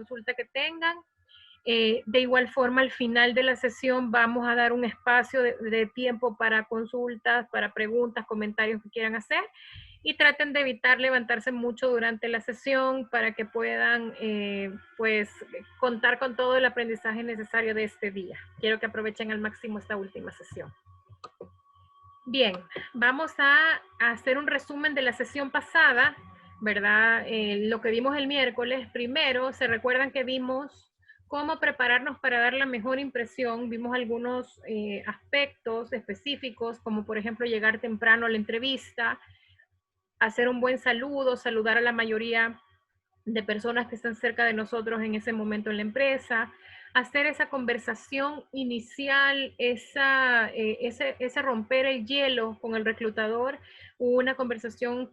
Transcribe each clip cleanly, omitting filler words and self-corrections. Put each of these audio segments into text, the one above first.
consulta que tengan. De igual forma, al final de la sesión vamos a dar un espacio de tiempo para consultas, para preguntas, comentarios que quieran hacer, y traten de evitar levantarse mucho durante la sesión para que puedan pues contar con todo el aprendizaje necesario de este día. Quiero que aprovechen al máximo esta última sesión. Bien, vamos a hacer un resumen de la sesión pasada, ¿verdad? Lo que vimos el miércoles. Primero, se recuerdan que vimos cómo prepararnos para dar la mejor impresión. Vimos algunos aspectos específicos, como por ejemplo llegar temprano a la entrevista, hacer un buen saludo, saludar a la mayoría de personas que están cerca de nosotros en ese momento en la empresa, hacer esa conversación inicial, ese romper el hielo con el reclutador, una conversación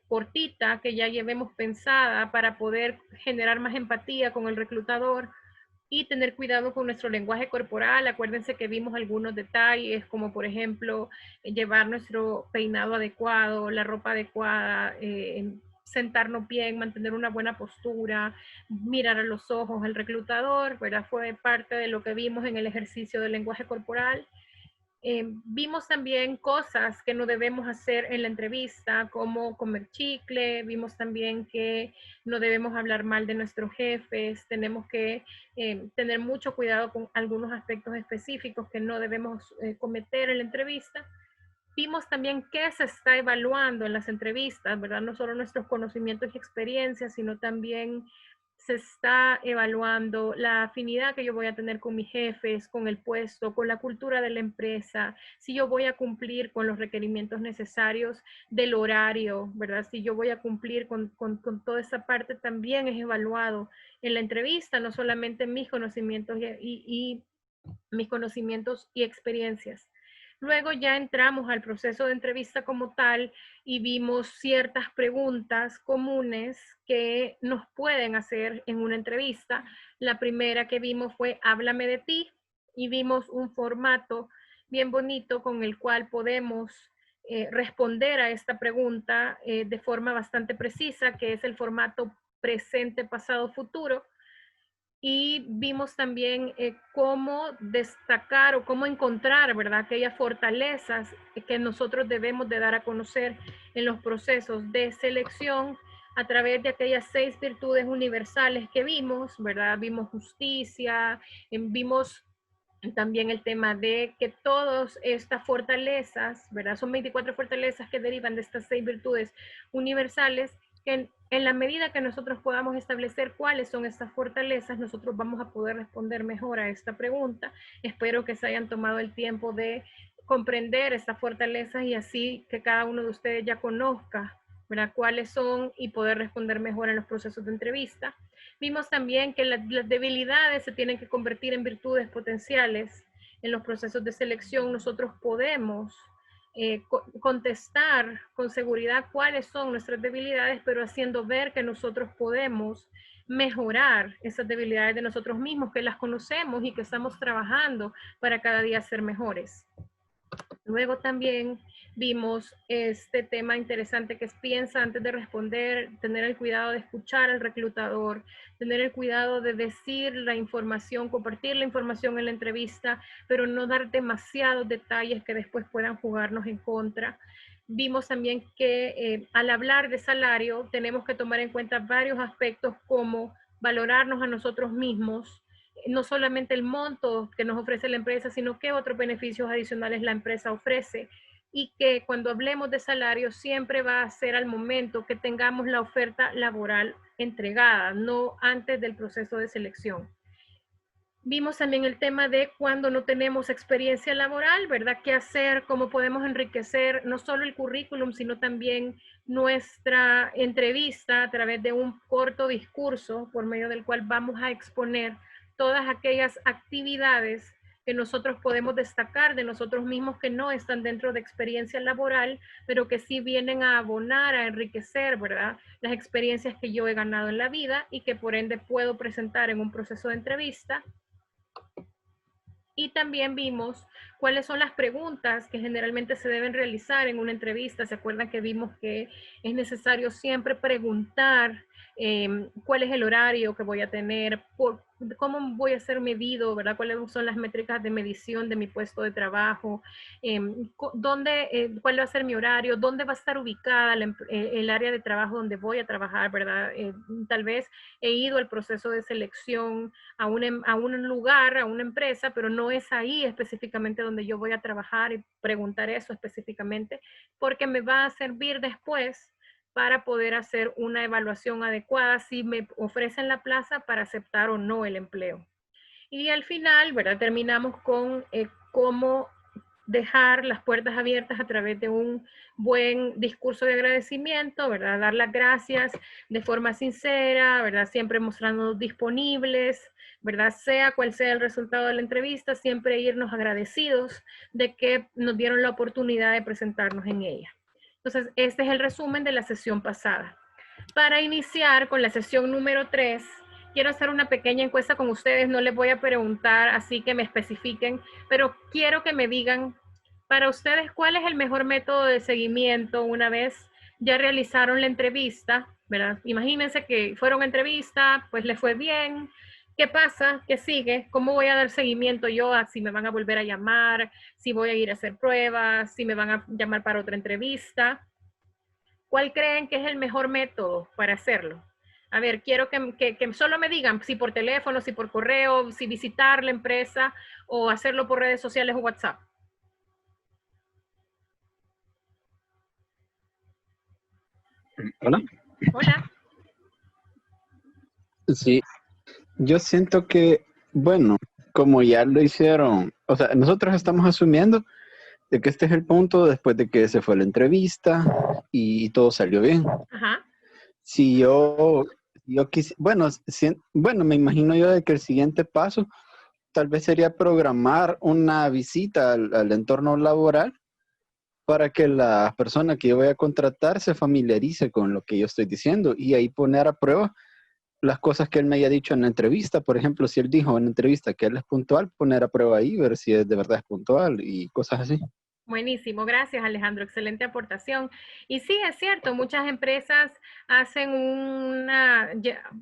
cortita que ya llevemos pensada para poder generar más empatía con el reclutador y tener cuidado con nuestro lenguaje corporal. Acuérdense que vimos algunos detalles, como por ejemplo, llevar nuestro peinado adecuado, la ropa adecuada, sentarnos bien, mantener una buena postura, mirar a los ojos al reclutador, ¿verdad? Fue parte de lo que vimos en el ejercicio del lenguaje corporal. Vimos también cosas que no debemos hacer en la entrevista, como comer chicle. Vimos también que no debemos hablar mal de nuestros jefes. Tenemos que tener mucho cuidado con algunos aspectos específicos que no debemos cometer en la entrevista. Vimos también qué se está evaluando en las entrevistas, ¿verdad? No solo nuestros conocimientos y experiencias, sino también se está evaluando la afinidad que yo voy a tener con mis jefes, con el puesto, con la cultura de la empresa, si yo voy a cumplir con los requerimientos necesarios del horario, ¿verdad? Si yo voy a cumplir con toda esa parte, también es evaluado en la entrevista, no solamente mis conocimientos y mis conocimientos y experiencias. Luego ya entramos al proceso de entrevista como tal y vimos ciertas preguntas comunes que nos pueden hacer en una entrevista. La primera que vimos fue háblame de ti, y vimos un formato bien bonito con el cual podemos responder a esta pregunta de forma bastante precisa, que es el formato presente, pasado, futuro. Y vimos también cómo destacar o cómo encontrar, ¿verdad?, aquellas fortalezas que nosotros debemos de dar a conocer en los procesos de selección a través de aquellas 6 virtudes universales que vimos, ¿verdad? Vimos justicia, vimos también el tema de que todas estas fortalezas, ¿verdad? Son 24 fortalezas que derivan de estas 6 virtudes universales, que en la medida que nosotros podamos establecer cuáles son estas fortalezas, nosotros vamos a poder responder mejor a esta pregunta. Espero que se hayan tomado el tiempo de comprender estas fortalezas y así que cada uno de ustedes ya conozca, ¿verdad?, cuáles son y poder responder mejor en los procesos de entrevista. Vimos también que las debilidades se tienen que convertir en virtudes potenciales en los procesos de selección. Nosotros podemos contestar con seguridad cuáles son nuestras debilidades, pero haciendo ver que nosotros podemos mejorar esas debilidades de nosotros mismos, que las conocemos y que estamos trabajando para cada día ser mejores. Luego también vimos este tema interesante que es piensa antes de responder, tener el cuidado de escuchar al reclutador, tener el cuidado de decir la información, compartir la información en la entrevista, pero no dar demasiados detalles que después puedan jugarnos en contra. Vimos también que al hablar de salario tenemos que tomar en cuenta varios aspectos como valorarnos a nosotros mismos, no solamente el monto que nos ofrece la empresa, sino qué otros beneficios adicionales la empresa ofrece, y que cuando hablemos de salario siempre va a ser al momento que tengamos la oferta laboral entregada, no antes del proceso de selección. Vimos también el tema de cuando no tenemos experiencia laboral, ¿verdad? ¿Qué hacer? ¿Cómo podemos enriquecer no solo el currículum, sino también nuestra entrevista a través de un corto discurso por medio del cual vamos a exponer todas aquellas actividades que nosotros podemos destacar de nosotros mismos que no están dentro de experiencia laboral, pero que sí vienen a abonar, a enriquecer, ¿verdad?, las experiencias que yo he ganado en la vida y que por ende puedo presentar en un proceso de entrevista. Y también vimos cuáles son las preguntas que generalmente se deben realizar en una entrevista. ¿Se acuerdan que vimos que es necesario siempre preguntar cuál es el horario que voy a tener, cómo voy a ser medido, ¿verdad? ¿Cuáles son las métricas de medición de mi puesto de trabajo? ¿Cuál va a ser mi horario? ¿Dónde va a estar ubicada el área de trabajo donde voy a trabajar, ¿verdad? Tal vez he ido al proceso de selección a un lugar, a una empresa, pero no es ahí específicamente donde yo voy a trabajar, y preguntar eso específicamente, porque me va a servir después para poder hacer una evaluación adecuada si me ofrecen la plaza para aceptar o no el empleo. Y al final, ¿verdad? Terminamos con cómo dejar las puertas abiertas a través de un buen discurso de agradecimiento, ¿verdad? Dar las gracias de forma sincera, ¿verdad? Siempre mostrándonos disponibles, ¿verdad? Sea cual sea el resultado de la entrevista, siempre irnos agradecidos de que nos dieron la oportunidad de presentarnos en ella. Entonces, este es el resumen de la sesión pasada. Para iniciar con la sesión número 3, quiero hacer una pequeña encuesta con ustedes. No les voy a preguntar así que me especifiquen, pero quiero que me digan para ustedes cuál es el mejor método de seguimiento una vez ya realizaron la entrevista, ¿verdad? Imagínense que fueron a entrevista, pues les fue bien. ¿Qué pasa? ¿Qué sigue? ¿Cómo voy a dar seguimiento yo a si me van a volver a llamar, si voy a ir a hacer pruebas, si me van a llamar para otra entrevista? ¿Cuál creen que es el mejor método para hacerlo? A ver, quiero que solo me digan si por teléfono, si por correo, si visitar la empresa o hacerlo por redes sociales o WhatsApp. Hola. Hola. Sí, yo siento que, bueno, como ya lo hicieron, o sea, nosotros estamos asumiendo de que este es el punto después de que se fue la entrevista y todo salió bien. Ajá. Si yo quisiera, bueno, bueno, me imagino yo de que el siguiente paso tal vez sería programar una visita al entorno laboral para que la persona que yo voy a contratar se familiarice con lo que yo estoy diciendo y ahí poner a prueba las cosas que él me haya dicho en la entrevista. Por ejemplo, si él dijo en la entrevista que él es puntual, poner a prueba ahí, ver si es de verdad es puntual y cosas así. Buenísimo, gracias Alejandro, excelente aportación. Y sí, es cierto, muchas empresas hacen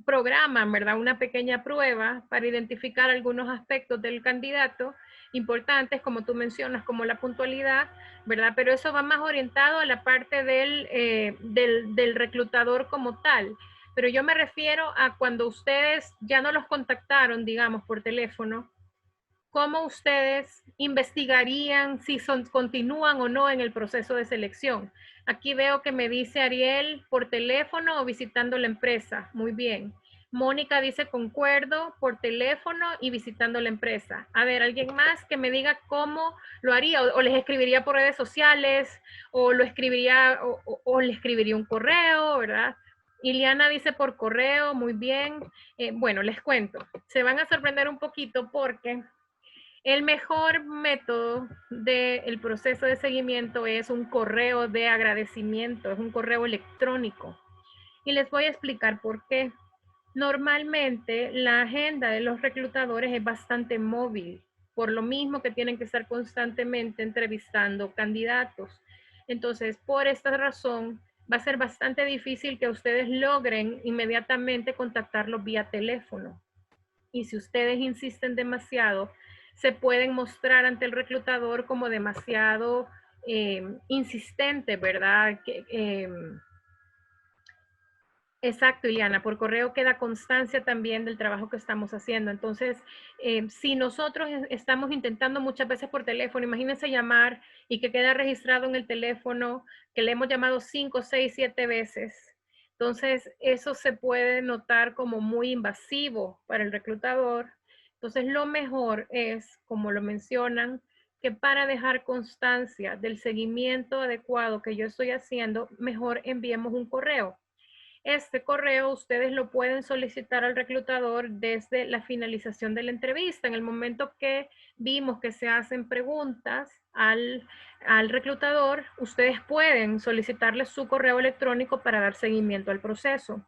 programan, ¿verdad? Una pequeña prueba para identificar algunos aspectos del candidato importantes, como tú mencionas, como la puntualidad, ¿verdad? Pero eso va más orientado a la parte del reclutador como tal. Pero yo me refiero a cuando ustedes ya no los contactaron, digamos, por teléfono. ¿Cómo ustedes investigarían si continúan o no en el proceso de selección? Aquí veo que me dice Ariel por teléfono o visitando la empresa. Muy bien. Mónica dice concuerdo por teléfono y visitando la empresa. A ver, alguien más que me diga cómo lo haría o les escribiría por redes sociales o lo escribiría o le escribiría un correo, ¿verdad? Iliana dice por correo, muy bien. Bueno, les cuento. Se van a sorprender un poquito porque el mejor método del proceso de seguimiento es un correo de agradecimiento, es un correo electrónico. Y les voy a explicar por qué. Normalmente la agenda de los reclutadores es bastante móvil, por lo mismo que tienen que estar constantemente entrevistando candidatos. Entonces, por esta razón, va a ser bastante difícil que ustedes logren inmediatamente contactarlos vía teléfono. Y si ustedes insisten demasiado, se pueden mostrar ante el reclutador como demasiado insistente, ¿verdad? Exacto, Iliana, por correo queda constancia también del trabajo que estamos haciendo. Entonces, si nosotros estamos intentando muchas veces por teléfono, imagínense llamar y que queda registrado en el teléfono que le hemos llamado 5, 6, 7 veces. Entonces, eso se puede notar como muy invasivo para el reclutador. Entonces, lo mejor es, como lo mencionan, que para dejar constancia del seguimiento adecuado que yo estoy haciendo, mejor enviemos un correo. Este correo ustedes lo pueden solicitar al reclutador desde la finalización de la entrevista. En el momento que vimos que se hacen preguntas al reclutador, ustedes pueden solicitarle su correo electrónico para dar seguimiento al proceso.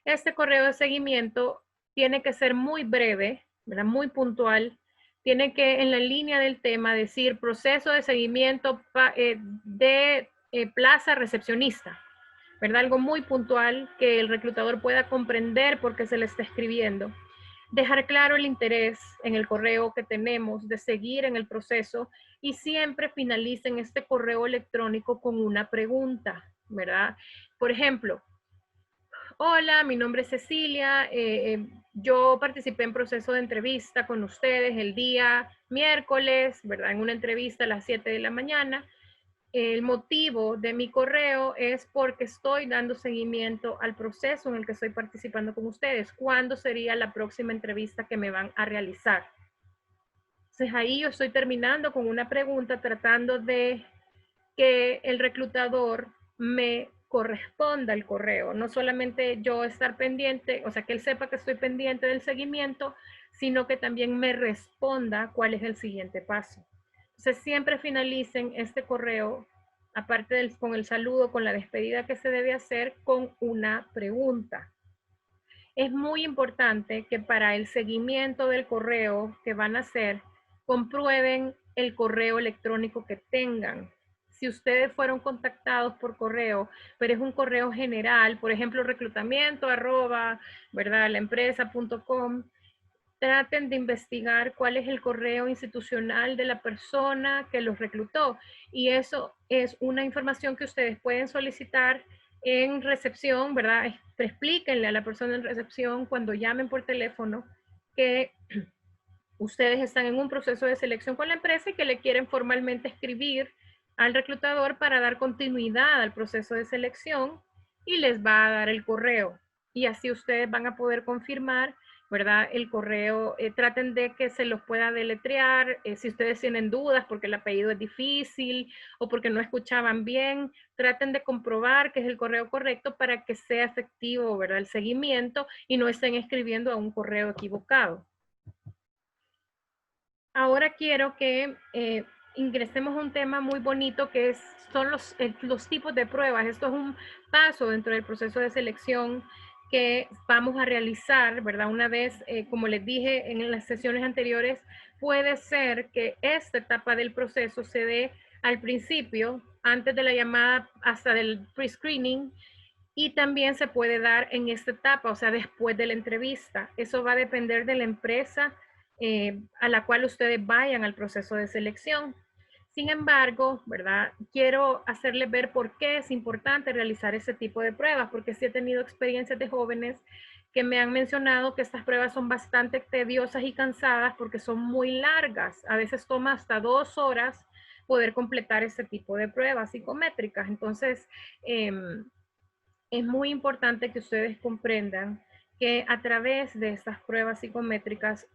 Este correo de seguimiento tiene que ser muy breve, ¿verdad? Muy puntual, tiene que en la línea del tema decir proceso de seguimiento de plaza recepcionista, ¿verdad? Algo muy puntual que el reclutador pueda comprender por qué se le está escribiendo. Dejar claro el interés en el correo que tenemos de seguir en el proceso y siempre finalicen este correo electrónico con una pregunta, ¿verdad? Por ejemplo, hola, mi nombre es Cecilia, yo participé en proceso de entrevista con ustedes el día miércoles, ¿verdad? En una entrevista a las 7 de la mañana. El motivo de mi correo es porque estoy dando seguimiento al proceso en el que estoy participando con ustedes. ¿Cuándo sería la próxima entrevista que me van a realizar? Entonces ahí yo estoy terminando con una pregunta tratando de que el reclutador me corresponda el correo. No solamente yo estar pendiente, o sea, que él sepa que estoy pendiente del seguimiento, sino que también me responda cuál es el siguiente paso. Entonces siempre finalicen este correo, aparte con el saludo, con la despedida que se debe hacer, con una pregunta. Es muy importante que para el seguimiento del correo que van a hacer, comprueben el correo electrónico que tengan. Si ustedes fueron contactados por correo, pero es un correo general, por ejemplo, reclutamiento, ¿verdad? laempresa.com, traten de investigar cuál es el correo institucional de la persona que los reclutó. Y eso es una información que ustedes pueden solicitar en recepción, ¿verdad? Explíquenle a la persona en recepción cuando llamen por teléfono que ustedes están en un proceso de selección con la empresa y que le quieren formalmente escribir al reclutador para dar continuidad al proceso de selección y les va a dar el correo. Y así ustedes van a poder confirmar, ¿verdad? El correo, traten de que se los pueda deletrear. Si ustedes tienen dudas porque el apellido es difícil o porque no escuchaban bien, traten de comprobar que es el correo correcto para que sea efectivo, ¿verdad? El seguimiento y no estén escribiendo a un correo equivocado. Ahora quiero que ingresemos a un tema muy bonito que son los tipos de pruebas. Esto es un paso dentro del proceso de selección que vamos a realizar, ¿verdad? Una vez, como les dije en las sesiones anteriores, puede ser que esta etapa del proceso se dé al principio, antes de la llamada, hasta del pre-screening, y también se puede dar en esta etapa, o sea, después de la entrevista. Eso va a depender de la empresa a la cual ustedes vayan al proceso de selección. Sin embargo, ¿verdad? Quiero hacerles ver por qué es importante realizar ese tipo de pruebas, porque sí he tenido experiencias de jóvenes que me han mencionado que estas pruebas son bastante tediosas y cansadas porque son muy largas. A veces toma hasta 2 horas poder completar ese tipo de pruebas psicométricas. Entonces, es muy importante que ustedes comprendan que a través de estas pruebas psicométricas,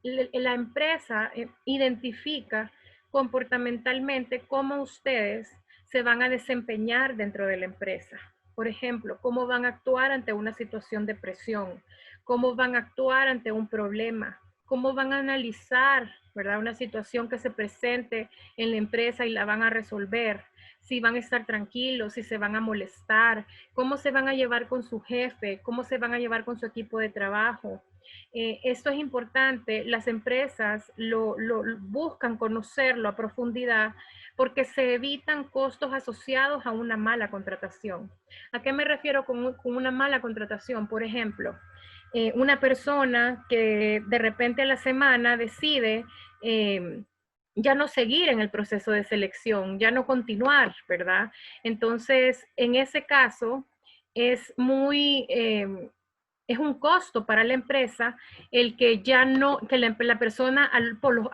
la empresa identifica comportamentalmente cómo ustedes se van a desempeñar dentro de la empresa. Por ejemplo, cómo van a actuar ante una situación de presión, cómo van a actuar ante un problema, cómo van a analizar, ¿verdad? Una situación que se presente en la empresa y la van a resolver, si van a estar tranquilos, si se van a molestar, cómo se van a llevar con su jefe, cómo se van a llevar con su equipo de trabajo. Esto es importante, las empresas lo buscan conocerlo a profundidad porque se evitan costos asociados a una mala contratación. ¿A qué me refiero con una mala contratación? Por ejemplo, una persona que de repente a la semana decide ya no seguir en el proceso de selección, ya no continuar, ¿verdad? Entonces, en ese caso, es es un costo para la empresa el que ya no, que la persona a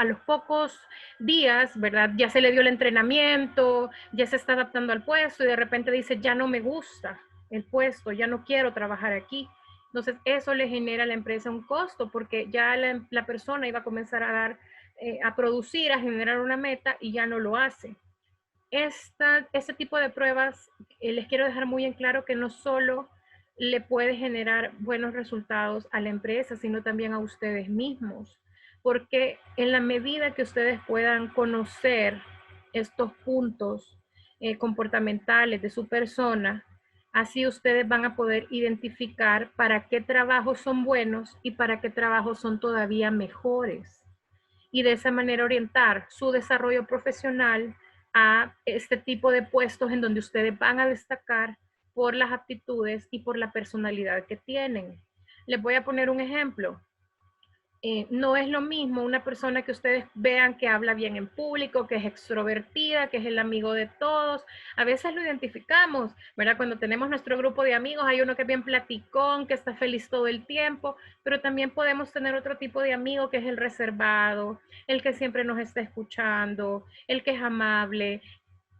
los pocos días, ¿verdad? Ya se le dio el entrenamiento, ya se está adaptando al puesto y de repente dice, ya no me gusta el puesto, ya no quiero trabajar aquí. Entonces, eso le genera a la empresa un costo porque ya la persona iba a comenzar a dar, a producir, a generar una meta y ya no lo hace. Este tipo de pruebas, les quiero dejar muy en claro que no solo le puede generar buenos resultados a la empresa, sino también a ustedes mismos, porque en la medida que ustedes puedan conocer estos puntos comportamentales de su persona, así ustedes van a poder identificar para qué trabajos son buenos y para qué trabajos son todavía mejores. y de esa manera orientar su desarrollo profesional a este tipo de puestos en donde ustedes van a destacar por las aptitudes y por la personalidad que tienen. Les voy a poner un ejemplo. No es lo mismo una persona que ustedes vean que habla bien en público, que es extrovertida, que es el amigo de todos. A veces lo identificamos, ¿verdad? Cuando tenemos nuestro grupo de amigos, hay uno que es bien platicón, que está feliz todo el tiempo, pero también podemos tener otro tipo de amigo que es el reservado, el que siempre nos está escuchando, el que es amable.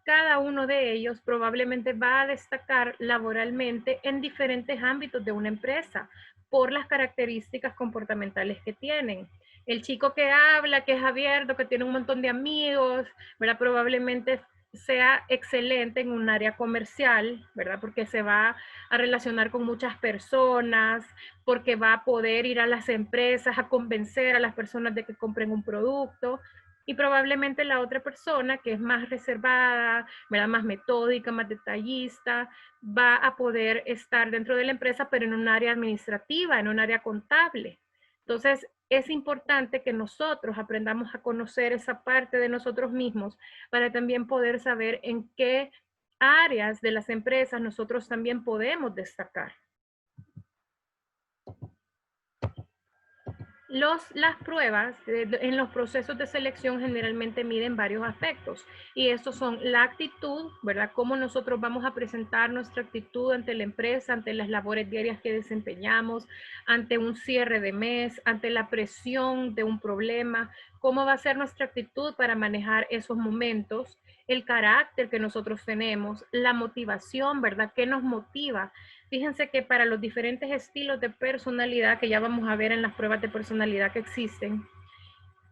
Cada uno de ellos probablemente va a destacar laboralmente en diferentes ámbitos de una empresa por las características comportamentales que tienen. El chico que habla, que es abierto, que tiene un montón de amigos, ¿verdad? Probablemente sea excelente en un área comercial, ¿verdad? Porque se va a relacionar con muchas personas, porque va a poder ir a las empresas a convencer a las personas de que compren un producto. Y probablemente la otra persona que es más reservada, ¿verdad? Más metódica, más detallista, va a poder estar dentro de la empresa, pero en un área administrativa, en un área contable. Entonces, es importante que nosotros aprendamos a conocer esa parte de nosotros mismos para también poder saber en qué áreas de las empresas nosotros también podemos destacar. Las pruebas en los procesos de selección generalmente miden varios aspectos y estos son la actitud, ¿verdad? Cómo nosotros vamos a presentar nuestra actitud ante la empresa, ante las labores diarias que desempeñamos, ante un cierre de mes, ante la presión de un problema, cómo va a ser nuestra actitud para manejar esos momentos, el carácter que nosotros tenemos, la motivación, ¿verdad? ¿Qué nos motiva? Fíjense que para los diferentes estilos de personalidad que ya vamos a ver en las pruebas de personalidad que existen,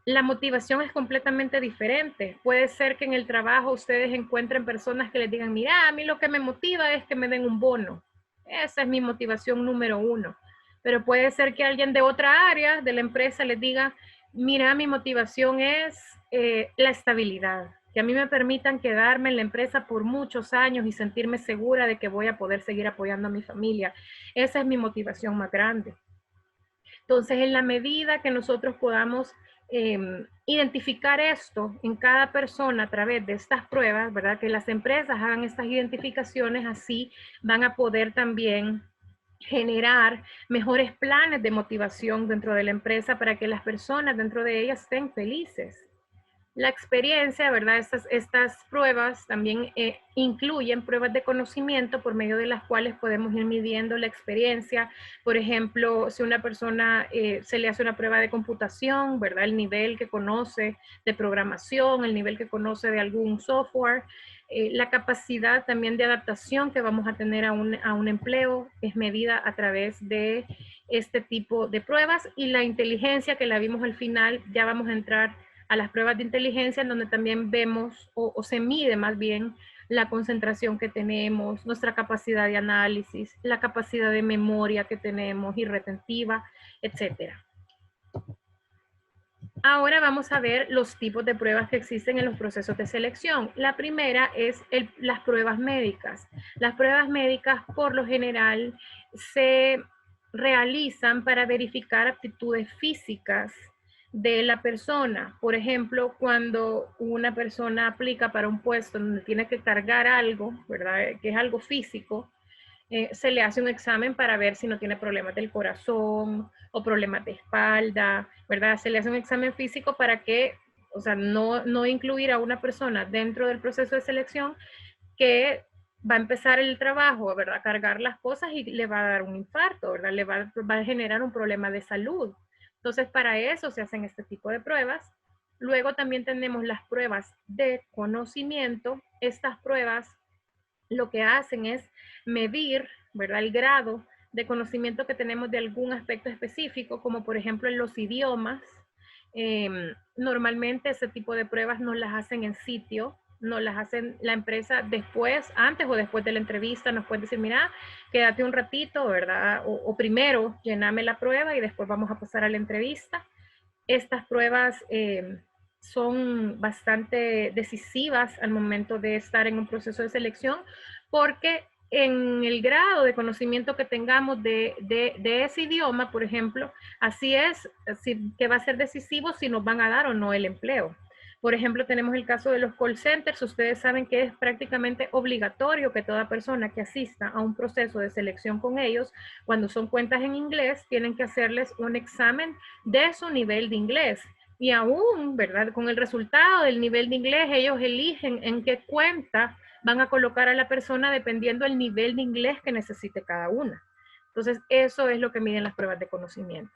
la motivación es completamente diferente. Puede ser que en el trabajo ustedes encuentren personas que les digan, mira, a mí lo que me motiva es que me den un bono. Esa es mi motivación número uno. Pero puede ser que alguien de otra área de la empresa les diga, mira, mi motivación es la estabilidad, que a mí me permitan quedarme en la empresa por muchos años y sentirme segura de que voy a poder seguir apoyando a mi familia. Esa es mi motivación más grande. Entonces, en la medida que nosotros podamos identificar esto en cada persona a través de estas pruebas, ¿verdad? Que las empresas hagan estas identificaciones, así van a poder también generar mejores planes de motivación dentro de la empresa para que las personas dentro de ellas estén felices. La experiencia, ¿verdad? Estas pruebas también incluyen pruebas de conocimiento por medio de las cuales podemos ir midiendo la experiencia. Por ejemplo, si una persona se le hace una prueba de computación, ¿verdad? El nivel que conoce de programación, el nivel que conoce de algún software, la capacidad también de adaptación que vamos a tener a un empleo es medida a través de este tipo de pruebas y la inteligencia que la vimos al final, ya vamos a entrar a las pruebas de inteligencia en donde también vemos o se mide más bien la concentración que tenemos, nuestra capacidad de análisis, la capacidad de memoria que tenemos y retentiva, etcétera. Ahora vamos a ver los tipos de pruebas que existen en los procesos de selección. La primera es las pruebas médicas. Las pruebas médicas por lo general se realizan para verificar aptitudes físicas de la persona. Por ejemplo, cuando una persona aplica para un puesto donde tiene que cargar algo, ¿verdad? Que es algo físico, se le hace un examen para ver si no tiene problemas del corazón o problemas de espalda, ¿verdad? Se le hace un examen físico para que, o sea, no incluir a una persona dentro del proceso de selección que va a empezar el trabajo, ¿verdad? Cargar las cosas y le va a dar un infarto, ¿verdad? Le va a generar un problema de salud. Entonces, para eso se hacen este tipo de pruebas. Luego también tenemos las pruebas de conocimiento. Estas pruebas lo que hacen es medir, ¿verdad? El grado de conocimiento que tenemos de algún aspecto específico, como por ejemplo en los idiomas. Normalmente ese tipo de pruebas no las hacen en sitio, no las hacen la empresa después, antes o después de la entrevista, nos pueden decir, mira, quédate un ratito, ¿verdad? O primero llename la prueba y después vamos a pasar a la entrevista. Estas pruebas son bastante decisivas al momento de estar en un proceso de selección porque en el grado de conocimiento que tengamos de ese idioma, por ejemplo, así es que va a ser decisivo si nos van a dar o no el empleo. Por ejemplo, tenemos el caso de los call centers. Ustedes saben que es prácticamente obligatorio que toda persona que asista a un proceso de selección con ellos, cuando son cuentas en inglés, tienen que hacerles un examen de su nivel de inglés. Y aún, ¿verdad? Con el resultado del nivel de inglés, ellos eligen en qué cuenta van a colocar a la persona dependiendo del nivel de inglés que necesite cada una. Entonces, eso es lo que miden las pruebas de conocimiento.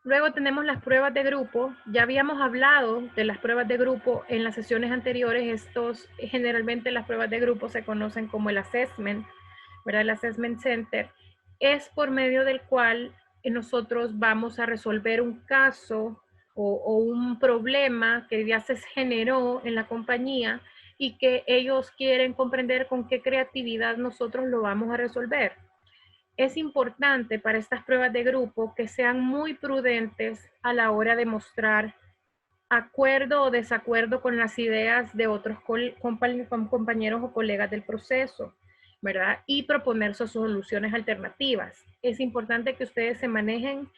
Luego tenemos las pruebas de grupo. Ya habíamos hablado de las pruebas de grupo en las sesiones anteriores. Generalmente las pruebas de grupo se conocen como el assessment, ¿verdad? El assessment center es por medio del cual nosotros vamos a resolver un caso o un problema que ya se generó en la compañía y que ellos quieren comprender con qué creatividad nosotros lo vamos a resolver. Es importante para estas pruebas de grupo que sean muy prudentes a la hora de mostrar acuerdo o desacuerdo con las ideas de otros compañeros o colegas del proceso, ¿verdad? Y proponer sus soluciones alternativas. Es importante que ustedes se manejen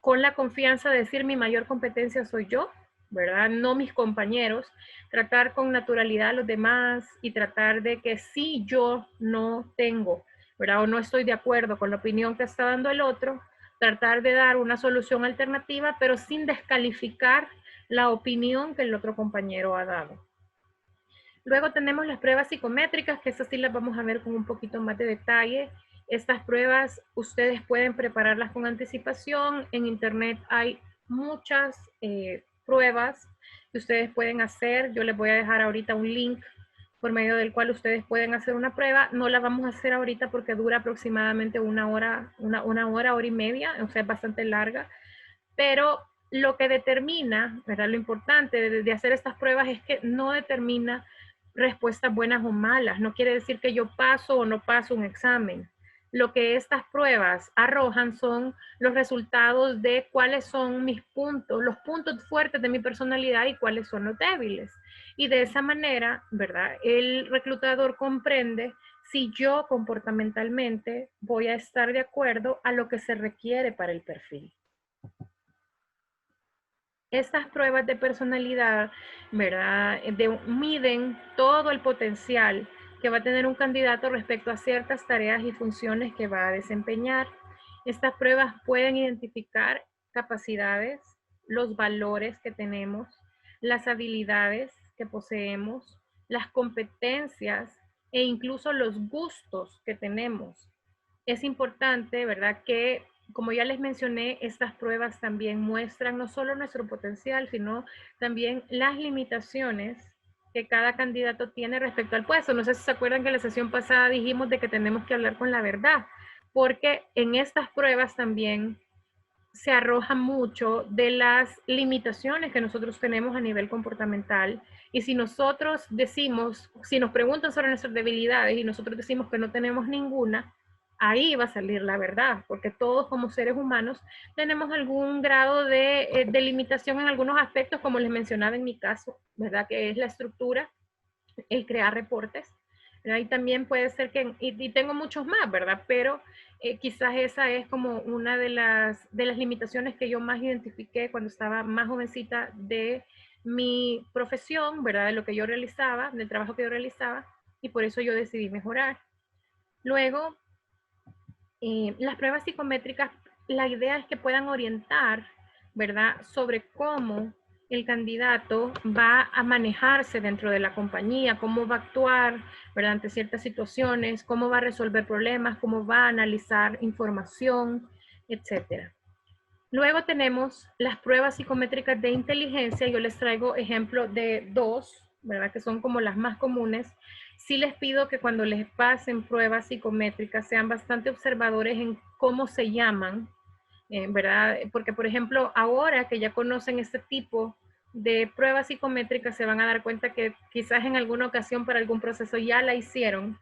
con la confianza de decir mi mayor competencia soy yo, ¿verdad? No mis compañeros. Tratar con naturalidad a los demás y tratar de que si yo no tengo, ¿verdad? O no estoy de acuerdo con la opinión que está dando el otro, tratar de dar una solución alternativa, pero sin descalificar la opinión que el otro compañero ha dado. Luego tenemos las pruebas psicométricas, que esas sí las vamos a ver con un poquito más de detalle. Estas pruebas ustedes pueden prepararlas con anticipación. En internet hay muchas pruebas que ustedes pueden hacer. Yo les voy a dejar ahorita un link por medio del cual ustedes pueden hacer una prueba. No la vamos a hacer ahorita porque dura aproximadamente una hora y media, o sea, es bastante larga, pero lo que determina, ¿verdad? Lo importante de hacer estas pruebas es que no determina respuestas buenas o malas. No quiere decir que yo paso o no paso un examen. Lo que estas pruebas arrojan son los resultados de cuáles son mis puntos, los puntos fuertes de mi personalidad y cuáles son los débiles. Y de esa manera, ¿verdad? El reclutador comprende si yo comportamentalmente voy a estar de acuerdo a lo que se requiere para el perfil. Estas pruebas de personalidad, ¿verdad? Miden todo el potencial que va a tener un candidato respecto a ciertas tareas y funciones que va a desempeñar. Estas pruebas pueden identificar capacidades, los valores que tenemos, las habilidades que poseemos, las competencias e incluso los gustos que tenemos. Es importante, ¿verdad?, que como ya les mencioné, estas pruebas también muestran no solo nuestro potencial, sino también las limitaciones que cada candidato tiene respecto al puesto. No sé si se acuerdan que en la sesión pasada dijimos de que tenemos que hablar con la verdad, porque en estas pruebas también se arroja mucho de las limitaciones que nosotros tenemos a nivel comportamental. Y si nosotros decimos, si nos preguntan sobre nuestras debilidades y nosotros decimos que no tenemos ninguna, ahí va a salir la verdad, porque todos como seres humanos tenemos algún grado de limitación en algunos aspectos, como les mencionaba en mi caso, ¿verdad? Que es la estructura, el crear reportes. ¿Verdad? Y también puede ser que, y tengo muchos más, ¿verdad? Pero quizás esa es como una de las limitaciones que yo más identifiqué cuando estaba más jovencita de mi profesión, ¿verdad? De lo que yo realizaba, del trabajo que yo realizaba, y por eso yo decidí mejorar. Luego, las pruebas psicométricas, la idea es que puedan orientar, ¿verdad?, sobre cómo el candidato va a manejarse dentro de la compañía, cómo va a actuar, ¿verdad?, ante ciertas situaciones, cómo va a resolver problemas, cómo va a analizar información, etc. Luego tenemos las pruebas psicométricas de inteligencia. Yo les traigo ejemplo de dos, ¿verdad?, que son como las más comunes. Sí les pido que cuando les pasen pruebas psicométricas sean bastante observadores en cómo se llaman, ¿verdad? Porque, por ejemplo, ahora que ya conocen este tipo de pruebas psicométricas, se van a dar cuenta que quizás en alguna ocasión para algún proceso ya la hicieron.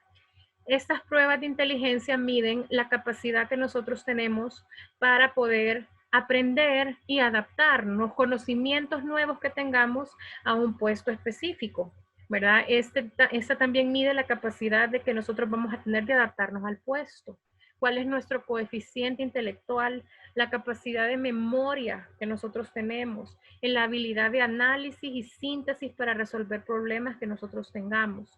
Estas pruebas de inteligencia miden la capacidad que nosotros tenemos para poder aprender y adaptar los conocimientos nuevos que tengamos a un puesto específico, ¿verdad? Esta también mide la capacidad de que nosotros vamos a tener de adaptarnos al puesto. ¿Cuál es nuestro coeficiente intelectual? La capacidad de memoria que nosotros tenemos, en la habilidad de análisis y síntesis para resolver problemas que nosotros tengamos.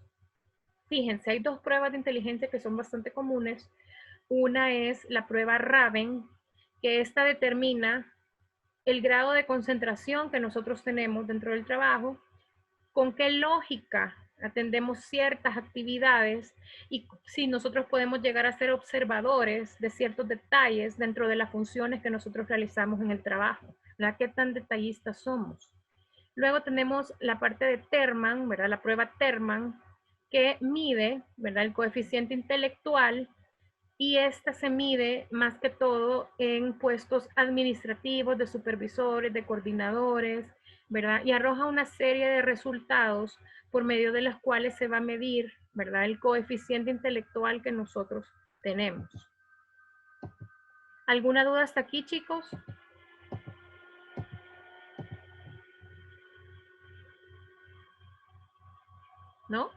Fíjense, hay dos pruebas de inteligencia que son bastante comunes. Una es la prueba Raven, que esta determina el grado de concentración que nosotros tenemos dentro del trabajo, con qué lógica atendemos ciertas actividades y si nosotros podemos llegar a ser observadores de ciertos detalles dentro de las funciones que nosotros realizamos en el trabajo, ¿verdad? ¿Qué tan detallistas somos? Luego tenemos la parte de Terman, ¿verdad? La prueba Terman, que mide, ¿verdad? El coeficiente intelectual, y esta se mide más que todo en puestos administrativos, de supervisores, de coordinadores, ¿verdad? Y arroja una serie de resultados por medio de los cuales se va a medir, ¿verdad? El coeficiente intelectual que nosotros tenemos. ¿Alguna duda hasta aquí, chicos? ¿No?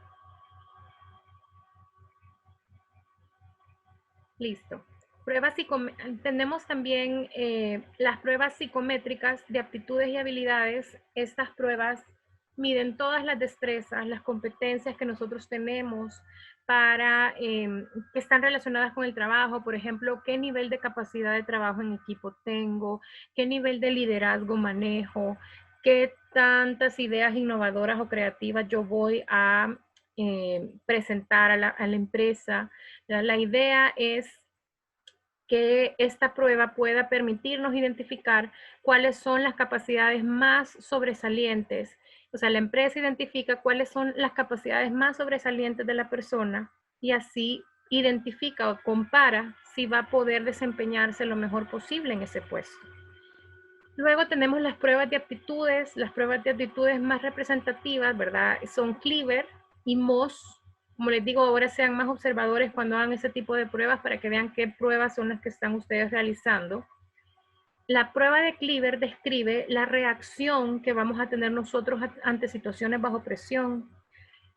Listo. Tenemos también las pruebas psicométricas de aptitudes y habilidades. Estas pruebas miden todas las destrezas, las competencias que nosotros tenemos para que están relacionadas con el trabajo. Por ejemplo, qué nivel de capacidad de trabajo en equipo tengo, qué nivel de liderazgo manejo, qué tantas ideas innovadoras o creativas yo voy a presentar a la empresa. La idea es que esta prueba pueda permitirnos identificar cuáles son las capacidades más sobresalientes. O sea, la empresa identifica cuáles son las capacidades más sobresalientes de la persona y así identifica o compara si va a poder desempeñarse lo mejor posible en ese puesto. Luego tenemos las pruebas de aptitudes. Las pruebas de aptitudes más representativas, ¿verdad? Son Cleaver y Moss. Como les digo, ahora sean más observadores cuando hagan ese tipo de pruebas para que vean qué pruebas son las que están ustedes realizando. La prueba de Cleaver describe la reacción que vamos a tener nosotros ante situaciones bajo presión.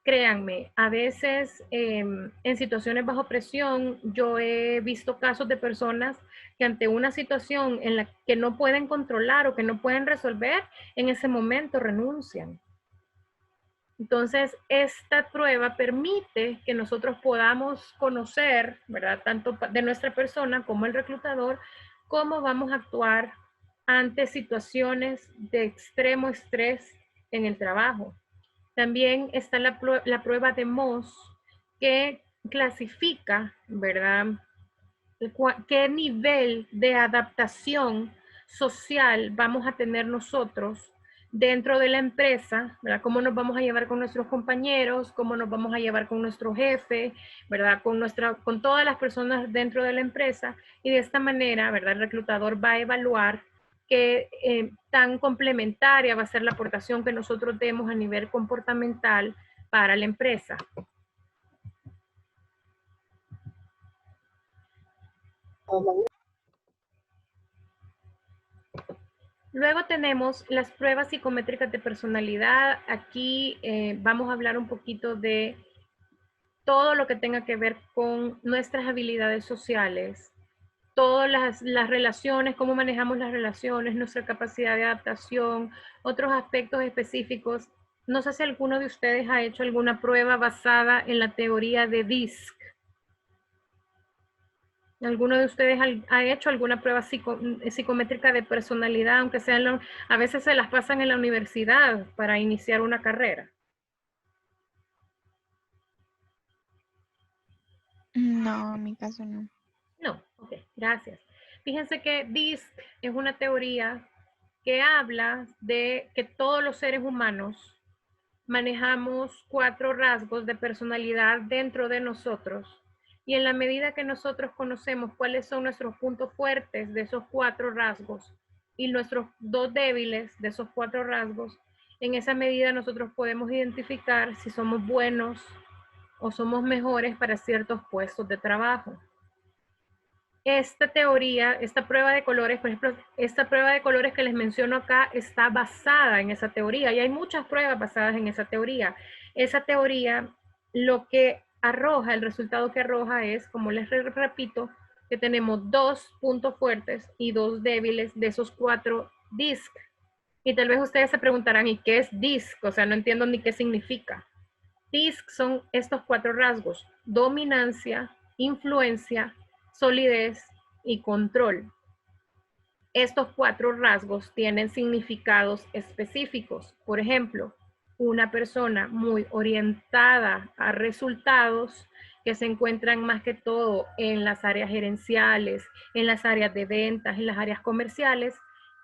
Créanme, a veces en situaciones bajo presión yo he visto casos de personas que ante una situación en la que no pueden controlar o que no pueden resolver, en ese momento renuncian. Entonces, esta prueba permite que nosotros podamos conocer, ¿verdad? Tanto de nuestra persona como el reclutador, cómo vamos a actuar ante situaciones de extremo estrés en el trabajo. También está la prueba de Moss, que clasifica, ¿verdad? ¿Qué nivel de adaptación social vamos a tener nosotros dentro de la empresa, ¿verdad? Cómo nos vamos a llevar con nuestros compañeros, cómo nos vamos a llevar con nuestro jefe, ¿verdad? Con todas las personas dentro de la empresa, y de esta manera, ¿verdad? El reclutador va a evaluar qué tan complementaria va a ser la aportación que nosotros demos a nivel comportamental para la empresa. Luego tenemos las pruebas psicométricas de personalidad. Aquí vamos a hablar un poquito de todo lo que tenga que ver con nuestras habilidades sociales, todas las relaciones, cómo manejamos las relaciones, nuestra capacidad de adaptación, otros aspectos específicos. No sé si alguno de ustedes ha hecho alguna prueba basada en la teoría de DISC. ¿Alguno de ustedes ha hecho alguna prueba psicométrica de personalidad, aunque sea a veces se las pasan en la universidad para iniciar una carrera? No, en mi caso no. No, ok, gracias. Fíjense que DISC es una teoría que habla de que todos los seres humanos manejamos 4 rasgos de personalidad dentro de nosotros. Y en la medida que nosotros conocemos cuáles son nuestros puntos fuertes de esos 4 rasgos y nuestros 2 débiles de esos 4 rasgos, en esa medida nosotros podemos identificar si somos buenos o somos mejores para ciertos puestos de trabajo. Esta teoría, esta prueba de colores, por ejemplo, esta prueba de colores que les menciono acá está basada en esa teoría y hay muchas pruebas basadas en esa teoría. Esa teoría lo que arroja, el resultado que arroja es, como les repito, que tenemos 2 puntos fuertes y 2 débiles de esos 4 DISC. Y tal vez ustedes se preguntarán, ¿y qué es DISC? O sea, no entiendo ni qué significa. DISC son estos 4 rasgos: dominancia, influencia, solidez y control. Estos 4 rasgos tienen significados específicos. Por ejemplo, una persona muy orientada a resultados, que se encuentran más que todo en las áreas gerenciales, en las áreas de ventas, en las áreas comerciales,